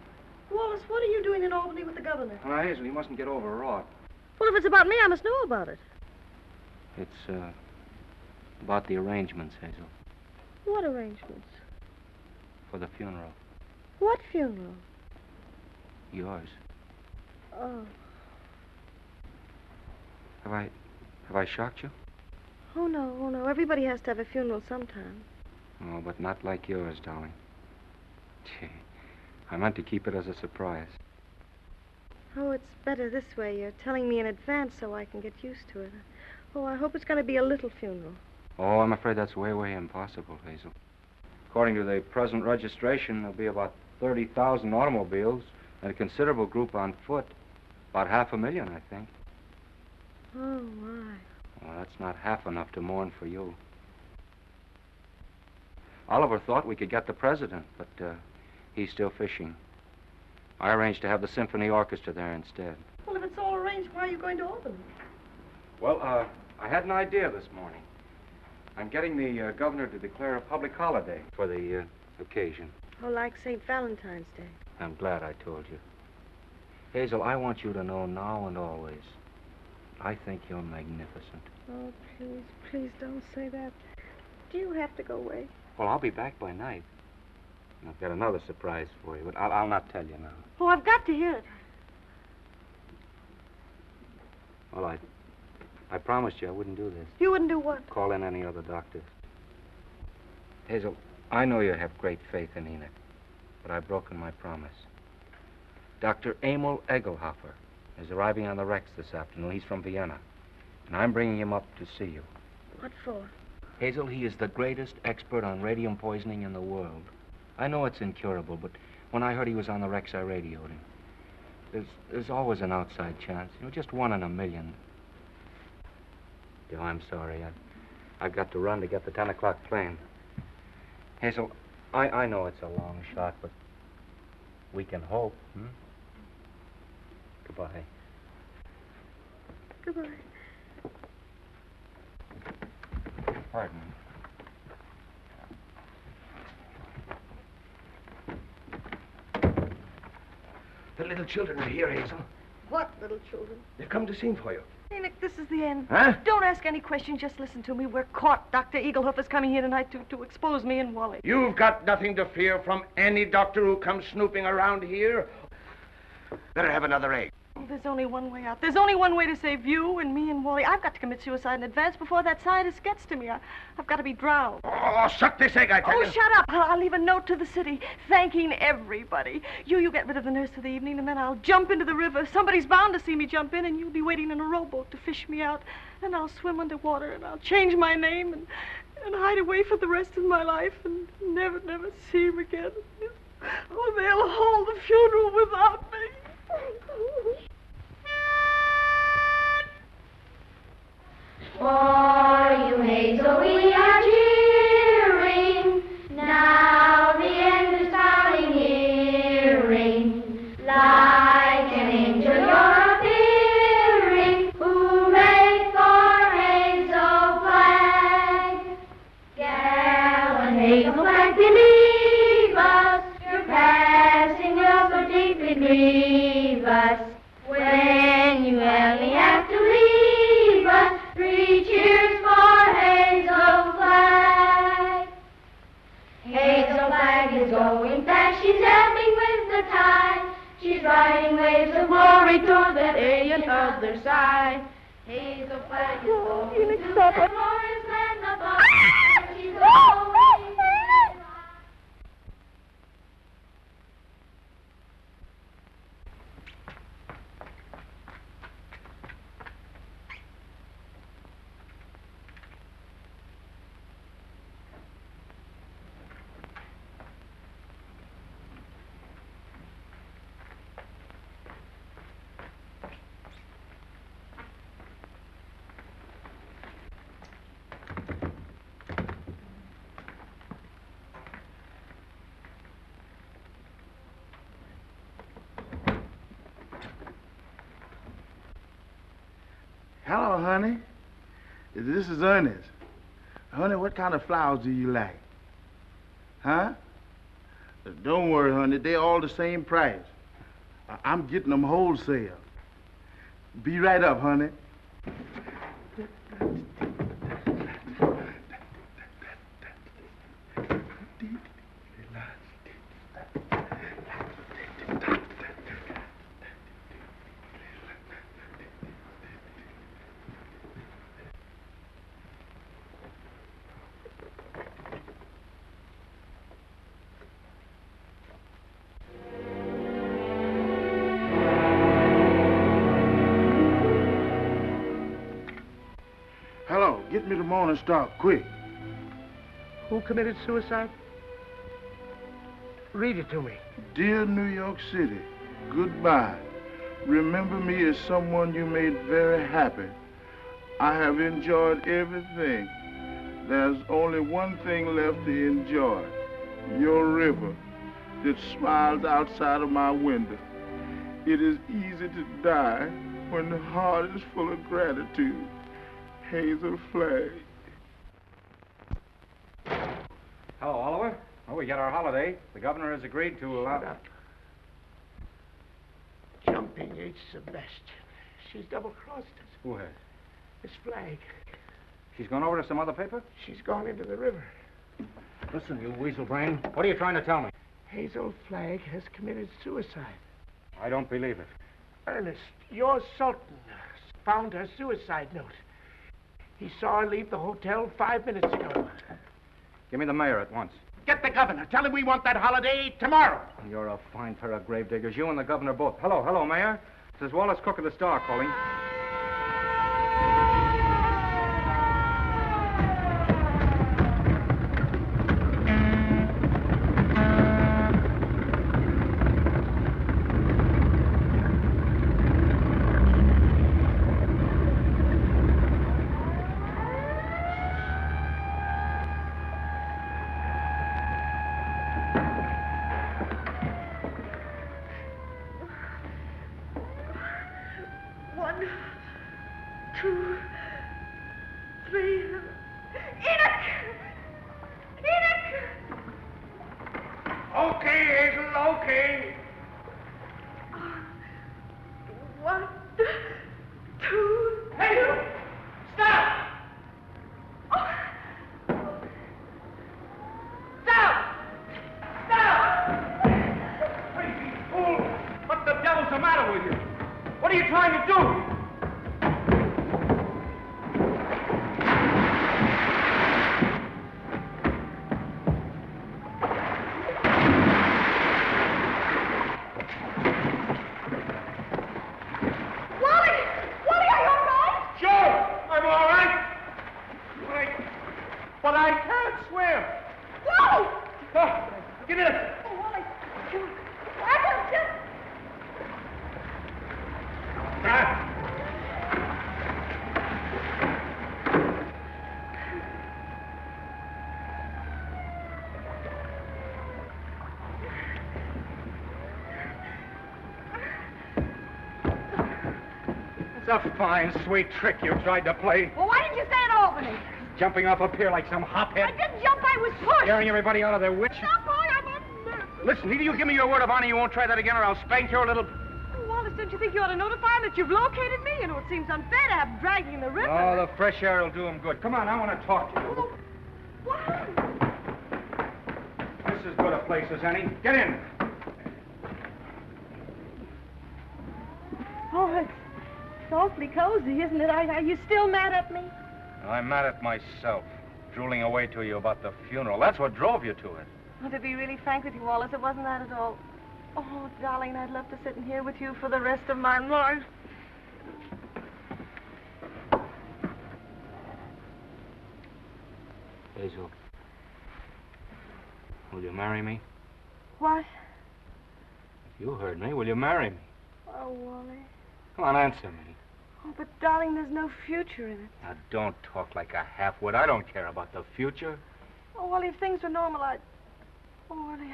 Wallace, what are you doing in Albany with the governor? Now, Hazel, you mustn't get overwrought. Well, if it's about me, I must know about it. It's about the arrangements, Hazel, What arrangements? for the funeral. What funeral? Yours. Oh. Have I shocked you? Oh, no. Everybody has to have a funeral sometime. Oh, but not like yours, darling. Gee, I meant to keep it as a surprise. Oh, it's better this way. You're telling me in advance so I can get used to it. Oh, I hope it's going to be a little funeral. Oh, I'm afraid that's way, way impossible, Hazel. According to the present registration, there'll be about 30,000 automobiles and a considerable group on foot. About 500,000, I think. Oh, my. Well, that's not half enough to mourn for you. Oliver thought we could get the president, but he's still fishing. I arranged to have the symphony orchestra there instead. Well, if it's all arranged, why are you going to Albany? Well, I had an idea this morning. I'm getting the governor to declare a public holiday for the occasion. Oh, like St. Valentine's Day. I'm glad I told you. Hazel, I want you to know now and always, I think you're magnificent. Oh, please don't say that. Do you have to go away? Well, I'll be back by night. And I've got another surprise for you, but I'll not tell you now. Oh, I've got to hear it. Well, I promised you I wouldn't do this. You wouldn't do what? Call in any other doctors. Hazel, I know you have great faith in Enoch, but I've broken my promise. Dr. Emil Egelhofer is arriving on the Rex this afternoon. He's from Vienna, and I'm bringing him up to see you. What for? Hazel, he is the greatest expert on radium poisoning in the world. I know it's incurable, but when I heard he was on the Rex, I radioed him. There's always an outside chance, just 1 in a million. Oh, I'm sorry. I've got to run to get the 10 o'clock plane. Hazel, I know it's a long shot, but we can hope. Goodbye. Goodbye. Pardon. The little children are here, Hazel. What little children? They've come to sing for you. Enoch, this is the end. Huh? Don't ask any questions. Just listen to me. We're caught. Dr. Egelhoff is coming here tonight to expose me and Wally. You've got nothing to fear from any doctor who comes snooping around here. Better have another egg. Oh, there's only one way out. There's only one way to save you and me and Wally. I've got to commit suicide in advance before that scientist gets to me. I've got to be drowned. Oh, suck this egg, I tell Oh, you. shut up. I'll leave a note to the city thanking everybody. You get rid of the nurse for the evening, and then I'll jump into the river. Somebody's bound to see me jump in, and you'll be waiting in a rowboat to fish me out. And I'll swim underwater, and I'll change my name and hide away for the rest of my life and never see him again. Oh, they'll hold the funeral without me. For you, Hazel, we are cheering. Now the end is coming nearing. Like an angel you're appearing. Hooray for Hazel Flag. Gallant Hazel Flag, believe us. Your passing will so deeply grieve us. When you only have to leave us, 3 cheers for Hazel Flag. Hazel Flag is going fast, she's ebbing with the tide. She's riding waves of glory toward that alien other side. Hazel Flag is going to that glorious land above. She's going. Hello, honey. This is Ernest. Honey, what kind of flowers do you like? Huh? Don't worry, honey. They're all the same price. I'm getting them wholesale. Be right up, honey. Hello, get me the Morning Star, quick. Who committed suicide? Read it to me. Dear New York City, goodbye. Remember me as someone you made very happy. I have enjoyed everything. There's only one thing left to enjoy. Your river that smiles outside of my window. It is easy to die when the heart is full of gratitude. Hazel Flag. Hello, Oliver. Well, we get our holiday. The governor has agreed to allow... Shut up. Jumping H. Sebastian. She's double-crossed us. Who has? Miss Flagg. She's gone over to some other paper? She's gone into the river. Listen, you weasel brain. What are you trying to tell me? Hazel Flagg has committed suicide. I don't believe it. Ernest, your Sultan found her suicide note. He saw her leave the hotel 5 minutes ago. Give me the mayor at once. Get the governor. Tell him we want that holiday tomorrow. You're a fine pair of gravediggers. You and the governor both. Hello, Mayor. This is Wallace Cook of the Star calling. It's a fine, sweet trick you tried to play. Well, why didn't you stay at Albany? Jumping off a pier like some hophead. I didn't jump, I was pushed. Scaring everybody out of their wits. Stop, boy, I'm a... Listen, either you give me your word of honor you won't try that again, or I'll spank your little... Oh, Wallace, don't you think you ought to notify him that you've located me? You know, it seems unfair to have him dragging in the river. Oh, the fresh air will do him good. Come on, I want to talk to you. Oh, what? This is as good a place as any. Get in. Oh, it's awfully cozy, isn't it? Are you still mad at me? I'm mad at myself, drooling away to you about the funeral. That's what drove you to it. Oh, to be really frank with you, Wallace, it wasn't that at all. Oh, darling, I'd love to sit in here with you for the rest of my life. Hazel, will you marry me? What? You heard me. Will you marry me? Oh, Wally. Come on, answer me. Oh, but darling, there's no future in it. Now, don't talk like a half-wit. I don't care about the future. Oh, Wally, if things were normal, I'd... Oh, Wally,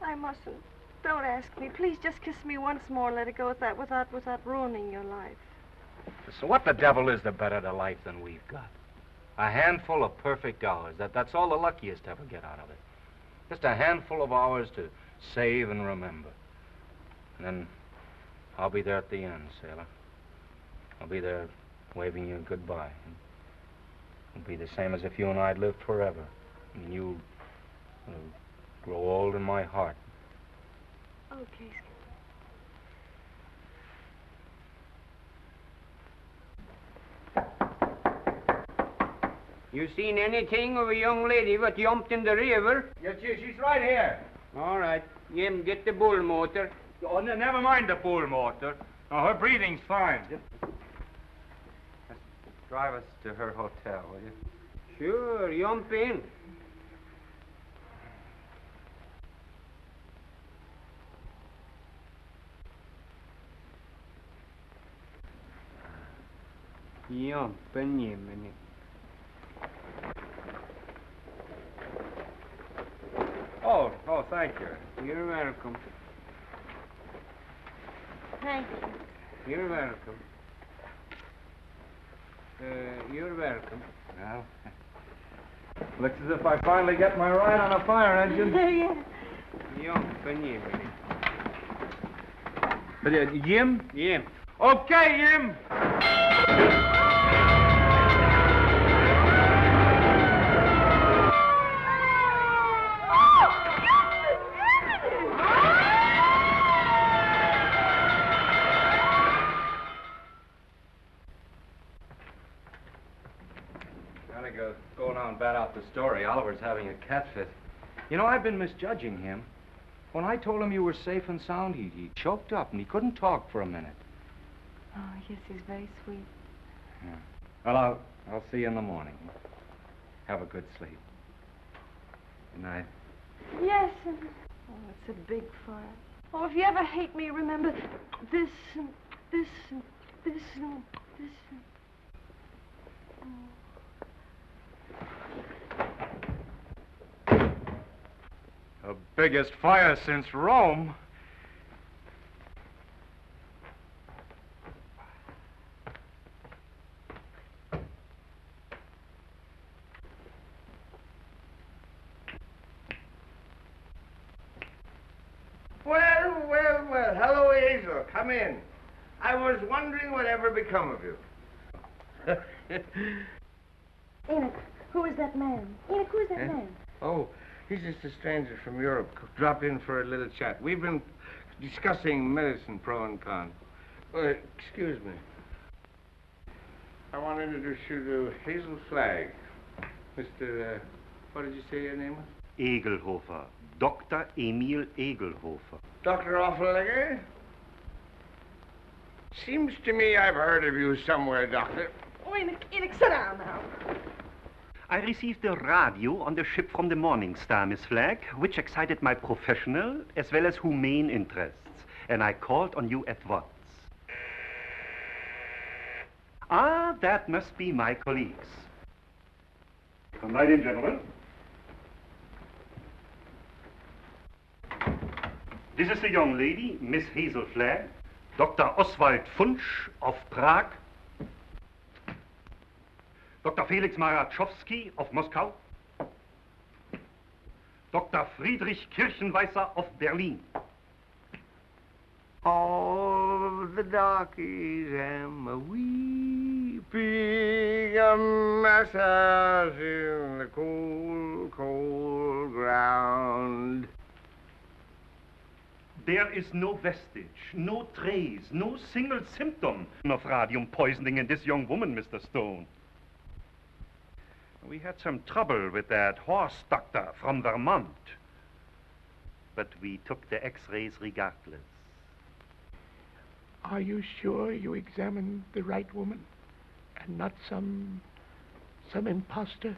I mustn't. Don't ask me. Please just kiss me once more and let it go at that without ruining your life. So what the devil is the better to life than we've got? A handful of perfect hours. That's all the luckiest to ever get out of it. Just a handful of hours to save and remember. And then I'll be there at the end, sailor. I'll be there waving you goodbye. It'll be the same as if you and I'd lived forever. And you'll grow old in my heart. Okay. You seen anything of a young lady what jumped in the river? Yes, she's right here. All right. Jim, get the bull motor. Oh, never mind the bull motor. Oh, her breathing's fine. Just drive us to her hotel, will you? Sure, jump in. Jump in, Jiminy. Oh, thank you. You're welcome. Thank you. You're welcome. You're welcome. Well, looks as if I finally get my ride on a fire engine. Yeah. Jump in, Jiminy. Jim? Jim. Okay, Jim. Go now and bat out the story. Oliver's having a cat fit. You know, I've been misjudging him. When I told him you were safe and sound, he choked up and he couldn't talk for a minute. Oh, yes, he's very sweet. Yeah. Well, I'll see you in the morning. Have a good sleep. Good night. Yes. Oh, it's a big fire. Oh, if you ever hate me, remember this and this and this and this and... Oh. The biggest fire since Rome. Well. Hello, Hazel. Come in. I was wondering whatever become of you. Enoch, who is that man? Enoch, who is that man? Oh, he's just a stranger from Europe. Dropped in for a little chat. We've been discussing medicine, pro and con. Excuse me. I want to introduce you to Hazel Flagg. Mr. What did you say your name was? Egelhofer. Dr. Emil Egelhofer. Dr. Offenlegger? Seems to me I've heard of you somewhere, Doctor. Oh, Enoch, sit down now. I received a radio on the ship from the Morning Star, Miss Flagg, which excited my professional as well as humane interests, and I called on you at once. Ah, that must be my colleagues. Come right in, gentlemen. This is the young lady, Miss Hazel Flagg, Dr. Oswald Funsch of Prague, Dr. Felix Marachowski of Moscow, Dr. Friedrich Kirchenweißer of Berlin. All the darkies am a weeping, a massage in the cold, cold ground. There is no vestige, no trace, no single symptom of radium poisoning in this young woman, Mr. Stone. We had some trouble with that horse doctor from Vermont, but we took the x-rays regardless. Are you sure you examined the right woman and not some imposter?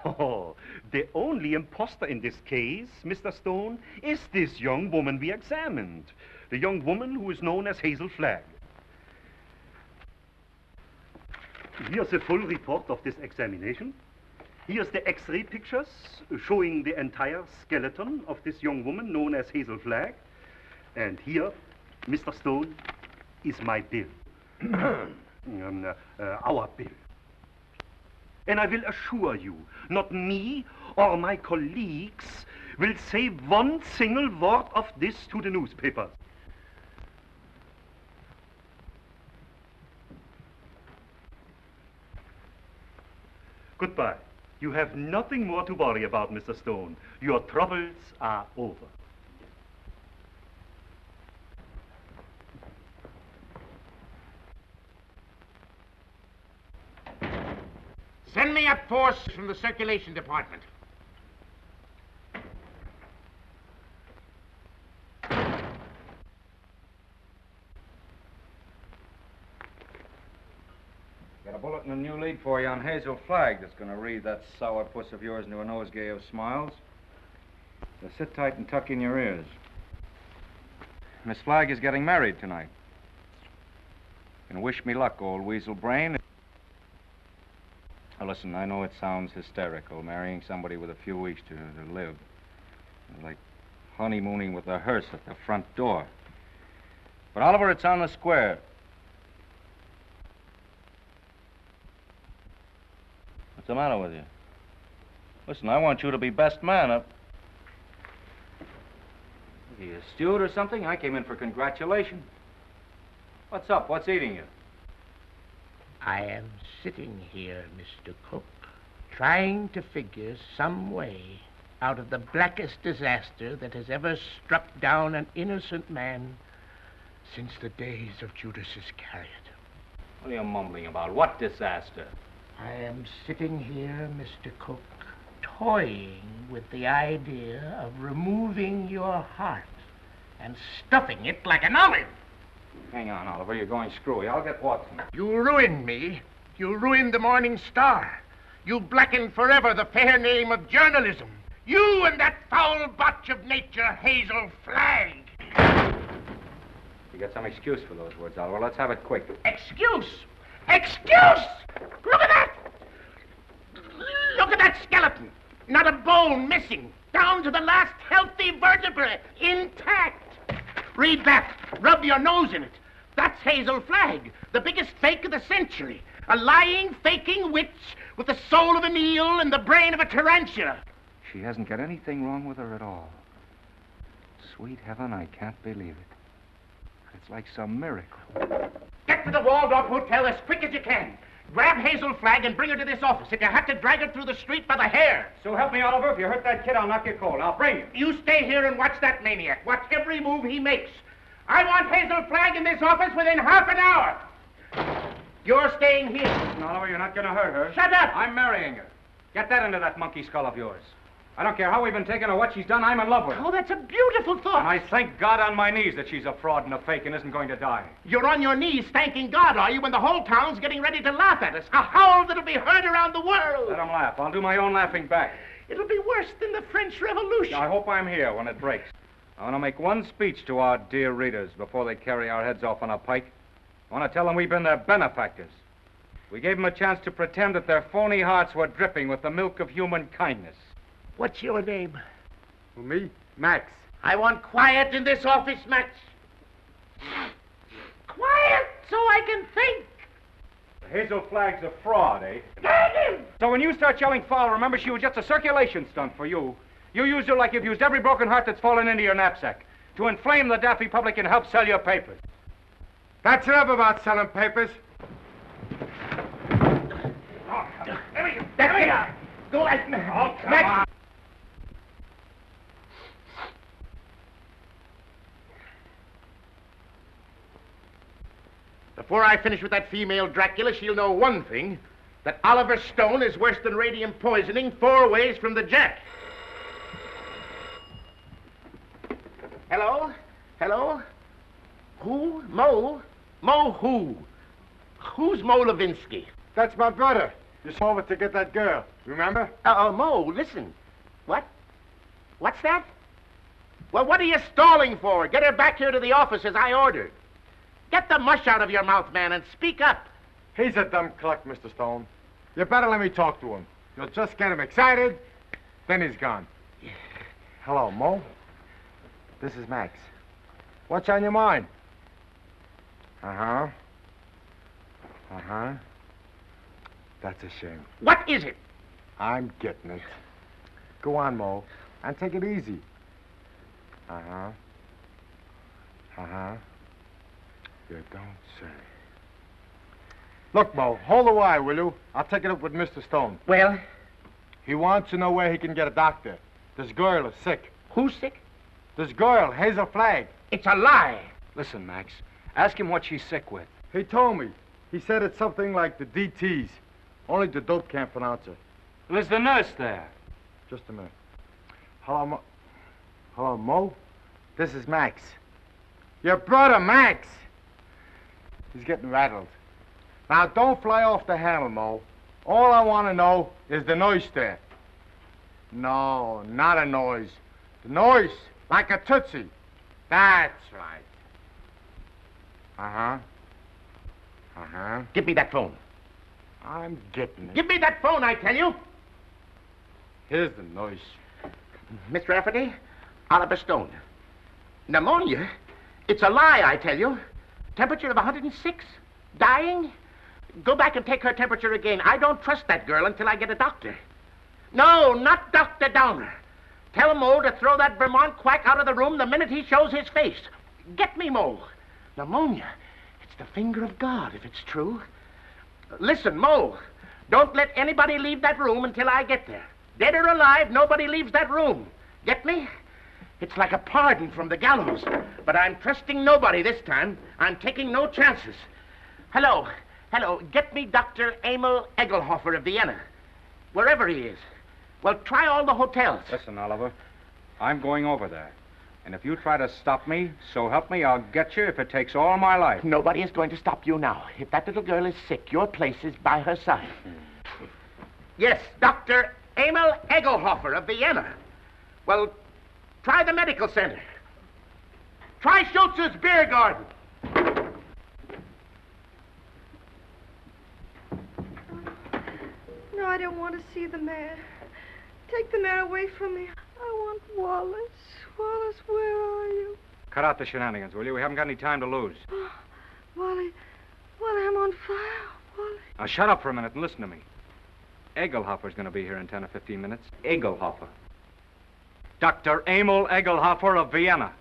Oh, the only imposter in this case, Mr. Stone, is this young woman we examined. The young woman who is known as Hazel Flagg. Here's a full report of this examination. Here's the x-ray pictures showing the entire skeleton of this young woman known as Hazel Flagg. And here, Mr. Stone, is my bill. our bill. And I will assure you, not me or my colleagues will say one single word of this to the newspapers. Goodbye. You have nothing more to worry about, Mr. Stone. Your troubles are over. Send me a force from the circulation department. Got a bulletin and a new lead for you on Hazel Flagg that's going to read that sourpuss of yours into a nosegay of smiles. So sit tight and tuck in your ears. Miss Flagg is getting married tonight. And wish me luck, old weasel brain. Now listen, I know it sounds hysterical, marrying somebody with a few weeks to live. It's like honeymooning with a hearse at the front door. But Oliver, it's on the square. What's the matter with you? Listen, I want you to be best man up. Are you a steward or something? I came in for congratulations. What's up? What's eating you? I am sitting here, Mr. Cook, trying to figure some way out of the blackest disaster that has ever struck down an innocent man since the days of Judas Iscariot. What are you mumbling about? What disaster? I am sitting here, Mr. Cook, toying with the idea of removing your heart and stuffing it like an olive. Hang on, Oliver. You're going screwy. I'll get Watson. You ruined me. You ruined the Morning Star. You blackened forever the fair name of journalism. You and that foul botch of nature, Hazel Flagg. You got some excuse for those words, Oliver. Let's have it quick. Excuse? Excuse? Look at that! Look at that skeleton. Not a bone missing. Down to the last healthy vertebrae. Intact. Read that. Rub your nose in it. That's Hazel Flagg, the biggest fake of the century. A lying, faking witch with the soul of an eel and the brain of a tarantula. She hasn't got anything wrong with her at all. Sweet heaven, I can't believe it. It's like some miracle. Get to the Waldorf Hotel as quick as you can. Grab Hazel Flagg and bring her to this office. If you have to drag her through the street by the hair. So help me, Oliver. If you hurt that kid, I'll knock you cold. I'll bring you. You stay here and watch that maniac. Watch every move he makes. I want Hazel Flagg in this office within half an hour. You're staying here. Listen, Oliver, you're not going to hurt her. Shut up! I'm marrying her. Get that into that monkey skull of yours. I don't care how we've been taking or what she's done, I'm in love with her. Oh, that's a beautiful thought. And I thank God on my knees that she's a fraud and a fake and isn't going to die. You're on your knees thanking God, are you, when the whole town's getting ready to laugh at us? A howl that'll be heard around the world. Let them laugh. I'll do my own laughing back. It'll be worse than the French Revolution. I hope I'm here when it breaks. I want to make one speech to our dear readers before they carry our heads off on a pike. I want to tell them we've been their benefactors. We gave them a chance to pretend that their phony hearts were dripping with the milk of human kindness. What's your name? Who, me? Max. I want quiet in this office, Max. Quiet so I can think. Hazel Flagg's a fraud, eh? Get him! So when you start yelling foul, remember she was just a circulation stunt for you. You used her like you've used every broken heart that's fallen into your knapsack to inflame the daffy public and help sell your papers. That's enough about selling papers. There we go. There we go. Go ahead. Oh, come Max. on. Before I finish with that female Dracula, she'll know one thing, that Oliver Stone is worse than radium poisoning 4 ways from the Jack. Hello? Hello? Who? Mo? Mo who? Who's Mo Levinsky? That's my brother. You saw over to get that girl. Remember? Mo, listen. What? What's that? Well, what are you stalling for? Get her back here to the office as I ordered. Get the mush out of your mouth, man, and speak up. He's a dumb cluck, Mr. Stone. You better let me talk to him. You'll just get him excited, then he's gone. Hello, Mo. This is Max. What's on your mind? Uh-huh. Uh-huh. That's a shame. What is it? I'm getting it. Go on, Mo, and take it easy. Uh-huh. Uh-huh. You don't say. Look, Mo, hold the wire, will you? I'll take it up with Mr. Stone. Well? He wants to know where he can get a doctor. This girl is sick. Who's sick? This girl, Hazel Flagg. It's a lie. Listen, Max, ask him what she's sick with. He told me. He said it's something like the DTs. Only the dope can't pronounce it. Well, is the nurse there? Just a minute. Hello, Mo. Hello, Mo? This is Max. Your brother, Max. He's getting rattled. Now, don't fly off the handle, Mo. All I want to know is the noise there. No, not a noise. The noise, like a tootsie. That's right. Uh-huh. Uh-huh. Give me that phone. I'm getting it. Give me that phone, I tell you. Here's the noise. Miss Rafferty, Oliver Stone. Pneumonia? It's a lie, I tell you. Temperature of 106? Dying? Go back and take her temperature again. I don't trust that girl until I get a doctor. No, not Dr. Downer. Tell Mo to throw that Vermont quack out of the room the minute he shows his face. Get me, Mo. Pneumonia. It's the finger of God, if it's true. Listen, Mo, don't let anybody leave that room until I get there. Dead or alive, nobody leaves that room. Get me? It's like a pardon from the gallows. But I'm trusting nobody this time. I'm taking no chances. Hello. Hello. Get me Dr. Emil Egelhofer of Vienna. Wherever he is. Well, try all the hotels. Listen, Oliver, I'm going over there. And if you try to stop me, so help me, I'll get you if it takes all my life. Nobody is going to stop you now. If that little girl is sick, your place is by her side. Yes, Dr. Emil Egelhofer of Vienna. Well, try the medical center. Try Schultz's beer garden. No, I don't want to see the mayor. Take the mayor away from me. I want Wallace. Wallace, where are you? Cut out the shenanigans, will you? We haven't got any time to lose. Oh, Wally, I'm on fire. Wally. Now, shut up for a minute and listen to me. Egelhofer's going to be here in 10 or 15 minutes. Egelhofer. Dr. Emil Egelhofer of Vienna.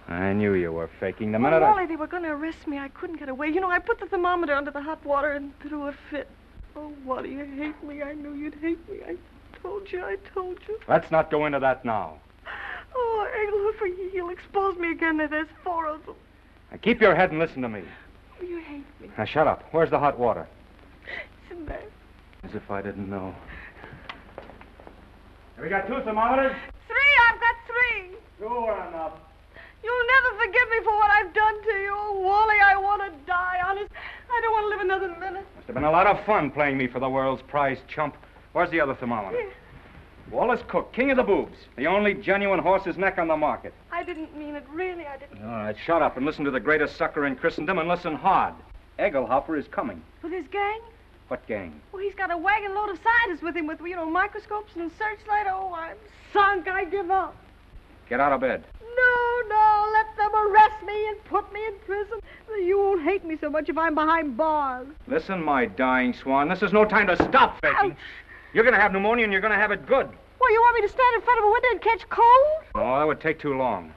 I knew you were faking the minute Wally, they were going to arrest me. I couldn't get away. You know, I put the thermometer under the hot water and threw a fit. Oh, Wally, you hate me. I knew you'd hate me. I told you. Let's not go into that now. Oh, Egelhofer, he'll expose me again. There's 4 of them. Now, keep your head and listen to me. Oh, you hate me. Now, shut up. Where's the hot water? It's in there. As if I didn't know. Have we got 2 thermometers? 3. I've got 3. 2 are enough. You'll never forgive me for what I've done to you. Oh, Wally, I want to die, honest. I don't want to live another minute. Must have been a lot of fun playing me for the world's prize chump. Where's the other thermometer? Here. Wallace Cook, king of the boobs. The only genuine horse's neck on the market. I didn't mean it, really, I didn't. All right, shut up and listen to the greatest sucker in Christendom and listen hard. Egelhofer is coming. With his gang? What gang? Well, he's got a wagon load of scientists with him with, microscopes and searchlight. Oh, I'm sunk. I give up. Get out of bed. No, let them arrest me and put me in prison. You won't hate me so much if I'm behind bars. Listen, my dying swan, this is no time to stop faking. Ouch. You're going to have pneumonia and you're going to have it good. Well, you want me to stand in front of a window and catch cold? No, that would take too long.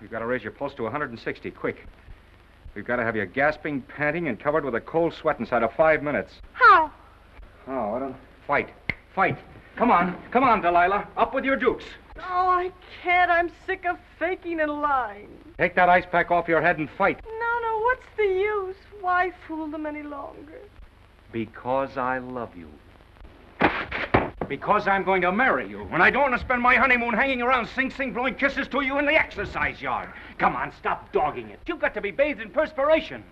We've got to raise your pulse to 160, quick. We've got to have you gasping, panting, and covered with a cold sweat inside of 5 minutes. How? Oh, I don't... Fight. Come on, Delilah. Up with your dukes. Oh, I can't. I'm sick of faking and lying. Take that ice pack off your head and fight. No, what's the use? Why fool them any longer? Because I love you. Because I'm going to marry you. And I don't want to spend my honeymoon hanging around Sing Sing blowing kisses to you in the exercise yard. Come on, stop dogging it. You've got to be bathed in perspiration.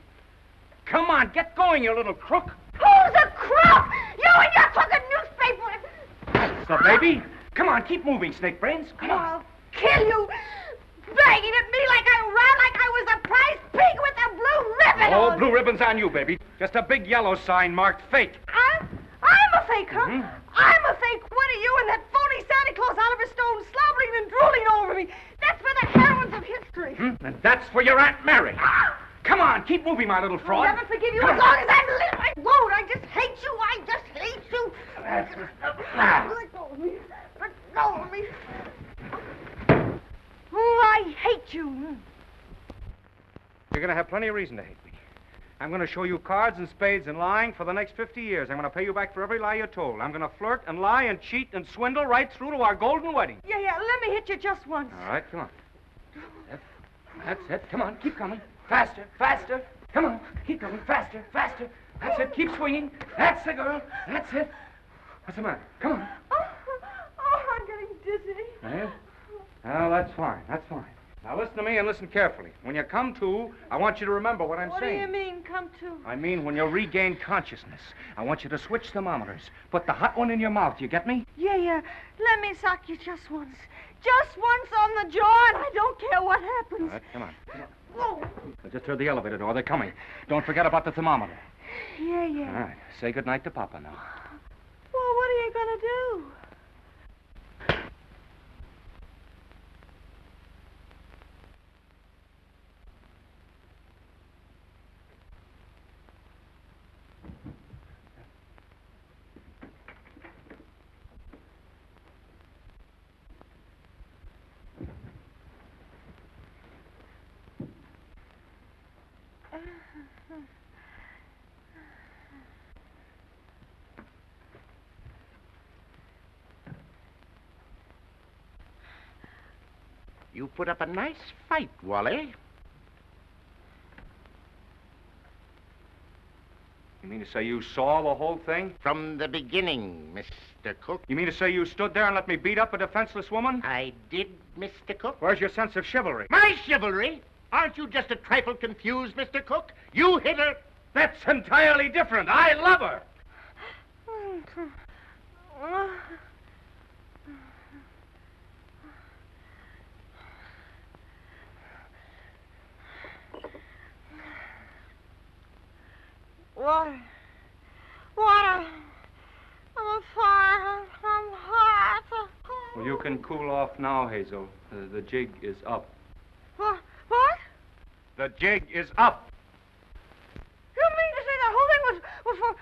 Come on, get going, you little crook. Who's a crook? You and your crooked newspaper. That's the baby. Come on, keep moving, Snake Brains. Come on. I'll kill you. Begging at me like I was a prize pig with a blue ribbon Oh, on. blue ribbon's on you, baby. Just a big yellow sign marked fake. I'm a fake, huh? Mm-hmm. I'm a fake. What are you and that phony Santa Claus Oliver Stone slobbering and drooling over me? That's for the heroines of history. And that's for your Aunt Mary. Come on, keep moving, my little fraud. I'll never forgive you as long as I live. I won't. I just hate you. I just hate you. Let go of me. Let go of me. Oh, I hate you. You're going to have plenty of reason to hate me. I'm going to show you cards and spades and lying for the next 50 years. I'm going to pay you back for every lie you told. I'm going to flirt and lie and cheat and swindle right through to our golden wedding. Yeah, let me hit you just once. All right, come on. That's it. Come on, keep coming. Faster, faster. Come on, keep coming. Faster, faster. That's it. Keep swinging. That's the girl. That's it. What's the matter? Come on. Oh, I'm getting dizzy. Yeah? Well, that's fine. That's fine. Now listen to me and listen carefully. When you come to, I want you to remember what I'm saying. What do you mean, come to? I mean when you regain consciousness. I want you to switch thermometers. Put the hot one in your mouth. You get me? Yeah. Let me sock you just once. Just once on the jaw, and I don't care what happens. All right, come on. Whoa. I just heard the elevator door. They're coming. Don't forget about the thermometer. Yeah. All right. Say goodnight to Papa now. Well, what are you going to do? You put up a nice fight, Wally. You mean to say you saw the whole thing? From the beginning, Mr. Cook. You mean to say you stood there and let me beat up a defenseless woman? I did, Mr. Cook. Where's your sense of chivalry? My chivalry? Aren't you just a trifle confused, Mr. Cook? You hit her. That's entirely different. I love her. Water. I'm on fire. I'm hot. Well, you can cool off now, Hazel. The jig is up. What? The jig is up. You mean to say the whole thing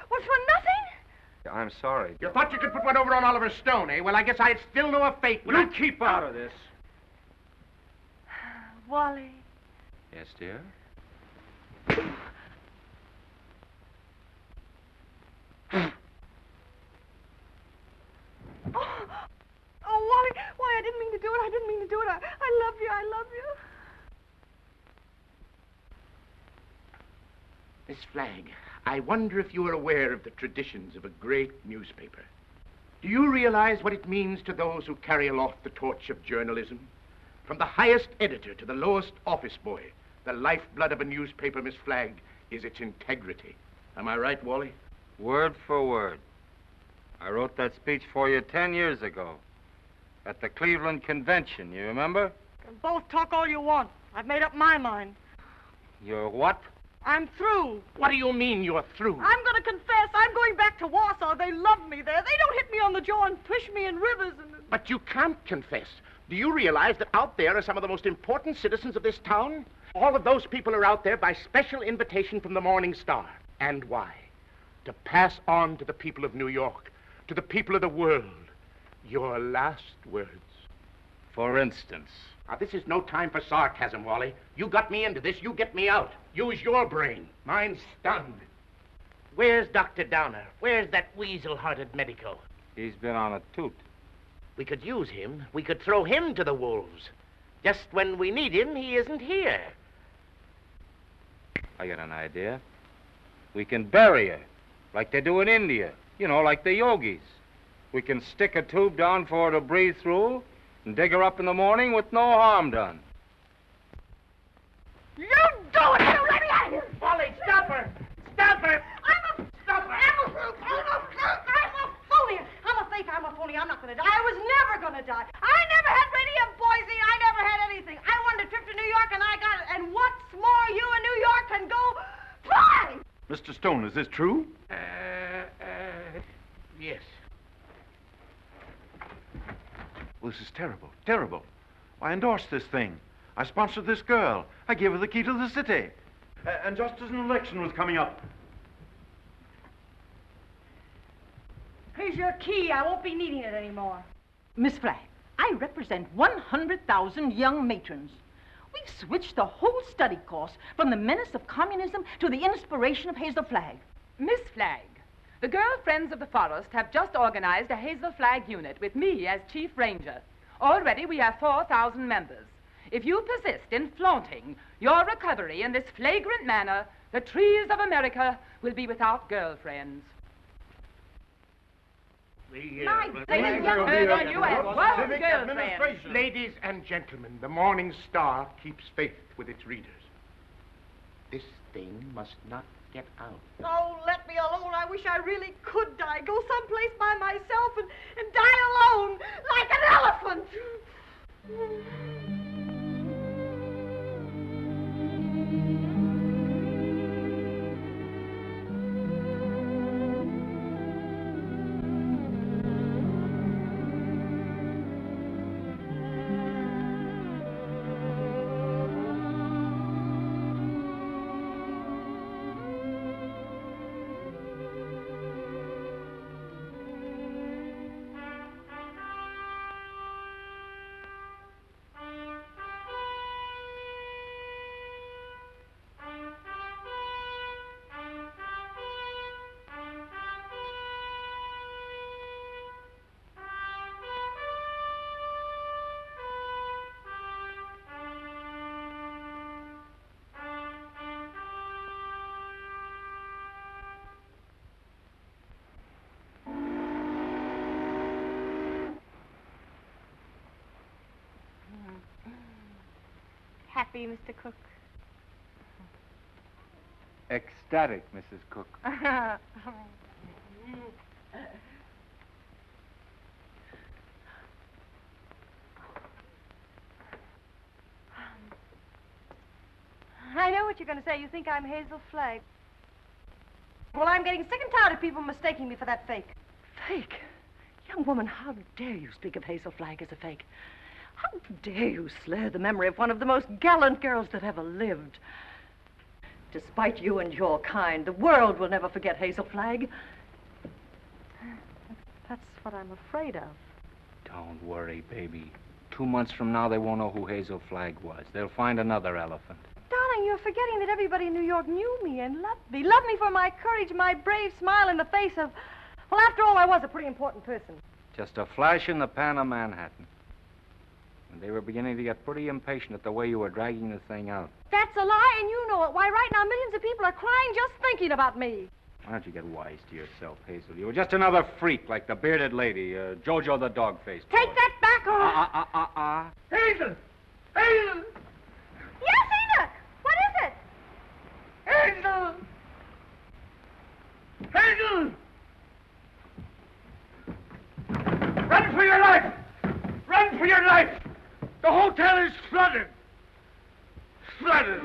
was for nothing? I'm sorry. You thought you could put one over on Oliver Stone, eh? Well, I guess I'd still know a fake. You keep out of this. Wally. Yes, dear? Oh, Wally, I didn't mean to do it. I didn't mean to do it. I love you. I love you. Miss Flagg, I wonder if you are aware of the traditions of a great newspaper. Do you realize what it means to those who carry aloft the torch of journalism? From the highest editor to the lowest office boy, the lifeblood of a newspaper, Miss Flagg, is its integrity. Am I right, Wally? Word for word. I wrote that speech for you 10 years ago at the Cleveland Convention, you remember? You can both talk all you want. I've made up my mind. You're what? I'm through. What do you mean you're through? I'm going to confess. I'm going back to Warsaw. They love me there. They don't hit me on the jaw and push me in rivers and... But you can't confess. Do you realize that out there are some of the most important citizens of this town? All of those people are out there by special invitation from the Morning Star. And why? To pass on to the people of New York, to the people of the world, your last words. For instance? Now, this is no time for sarcasm, Wally. You got me into this, you get me out. Use your brain. Mine's stunned. Where's Dr. Downer? Where's that weasel-hearted medico? He's been on a toot. We could use him. We could throw him to the wolves. Just when we need him, he isn't here. I got an idea. We can bury her, like they do in India. You know, like the yogis. We can stick a tube down for her to breathe through and dig her up in the morning with no harm done. You do it! You let me out of here! Wally, stop her! Stop her! I'm a phony! I'm a fake, I'm a phony. I'm not going to die. I was never going to die. I never had radium poisoning. I never had anything. I wanted a trip to New York, and I got it. And what's more, you in New York can go fly! Mr. Stone, is this true? Yes. Well, this is terrible, terrible. I endorsed this thing. I sponsored this girl. I gave her the key to the city. And just as an election was coming up. Here's your key. I won't be needing it anymore. Miss Flagg, I represent 100,000 young matrons. We've switched the whole study course from the menace of communism to the inspiration of Hazel Flagg. Miss Flagg, the Girl Friends of the Forest have just organized a Hazel Flag unit with me as Chief Ranger. Already we have 4,000 members. If you persist in flaunting your recovery in this flagrant manner, the trees of America will be without girlfriends. Ladies and gentlemen, the Morning Star keeps faith with its readers. This thing must not get out. Oh, let me alone. I wish I really could die. Go someplace by myself and die alone, like an elephant. Happy, Mr. Cook. Ecstatic, Mrs. Cook. I know what you're going to say. You think I'm Hazel Flagg. Well, I'm getting sick and tired of people mistaking me for that fake. Fake? Young woman, how dare you speak of Hazel Flagg as a fake? How dare you slur the memory of one of the most gallant girls that ever lived? Despite you and your kind, the world will never forget Hazel Flagg. That's what I'm afraid of. Don't worry, baby. 2 months from now, they won't know who Hazel Flagg was. They'll find another elephant. Darling, you're forgetting that everybody in New York knew me and loved me. Loved me for my courage, my brave smile in the face of... Well, after all, I was a pretty important person. Just a flash in the pan of Manhattan. And they were beginning to get pretty impatient at the way you were dragging the thing out. That's a lie, and you know it. Why, right now, millions of people are crying just thinking about me. Why don't you get wise to yourself, Hazel? You were just another freak like the bearded lady, Jojo the dog-faced boy. Take that back, or... Hazel! Hazel! Yes, Enoch! What is it? Hazel! Hazel! Run for your life! Run for your life! The hotel is flooded! Flooded!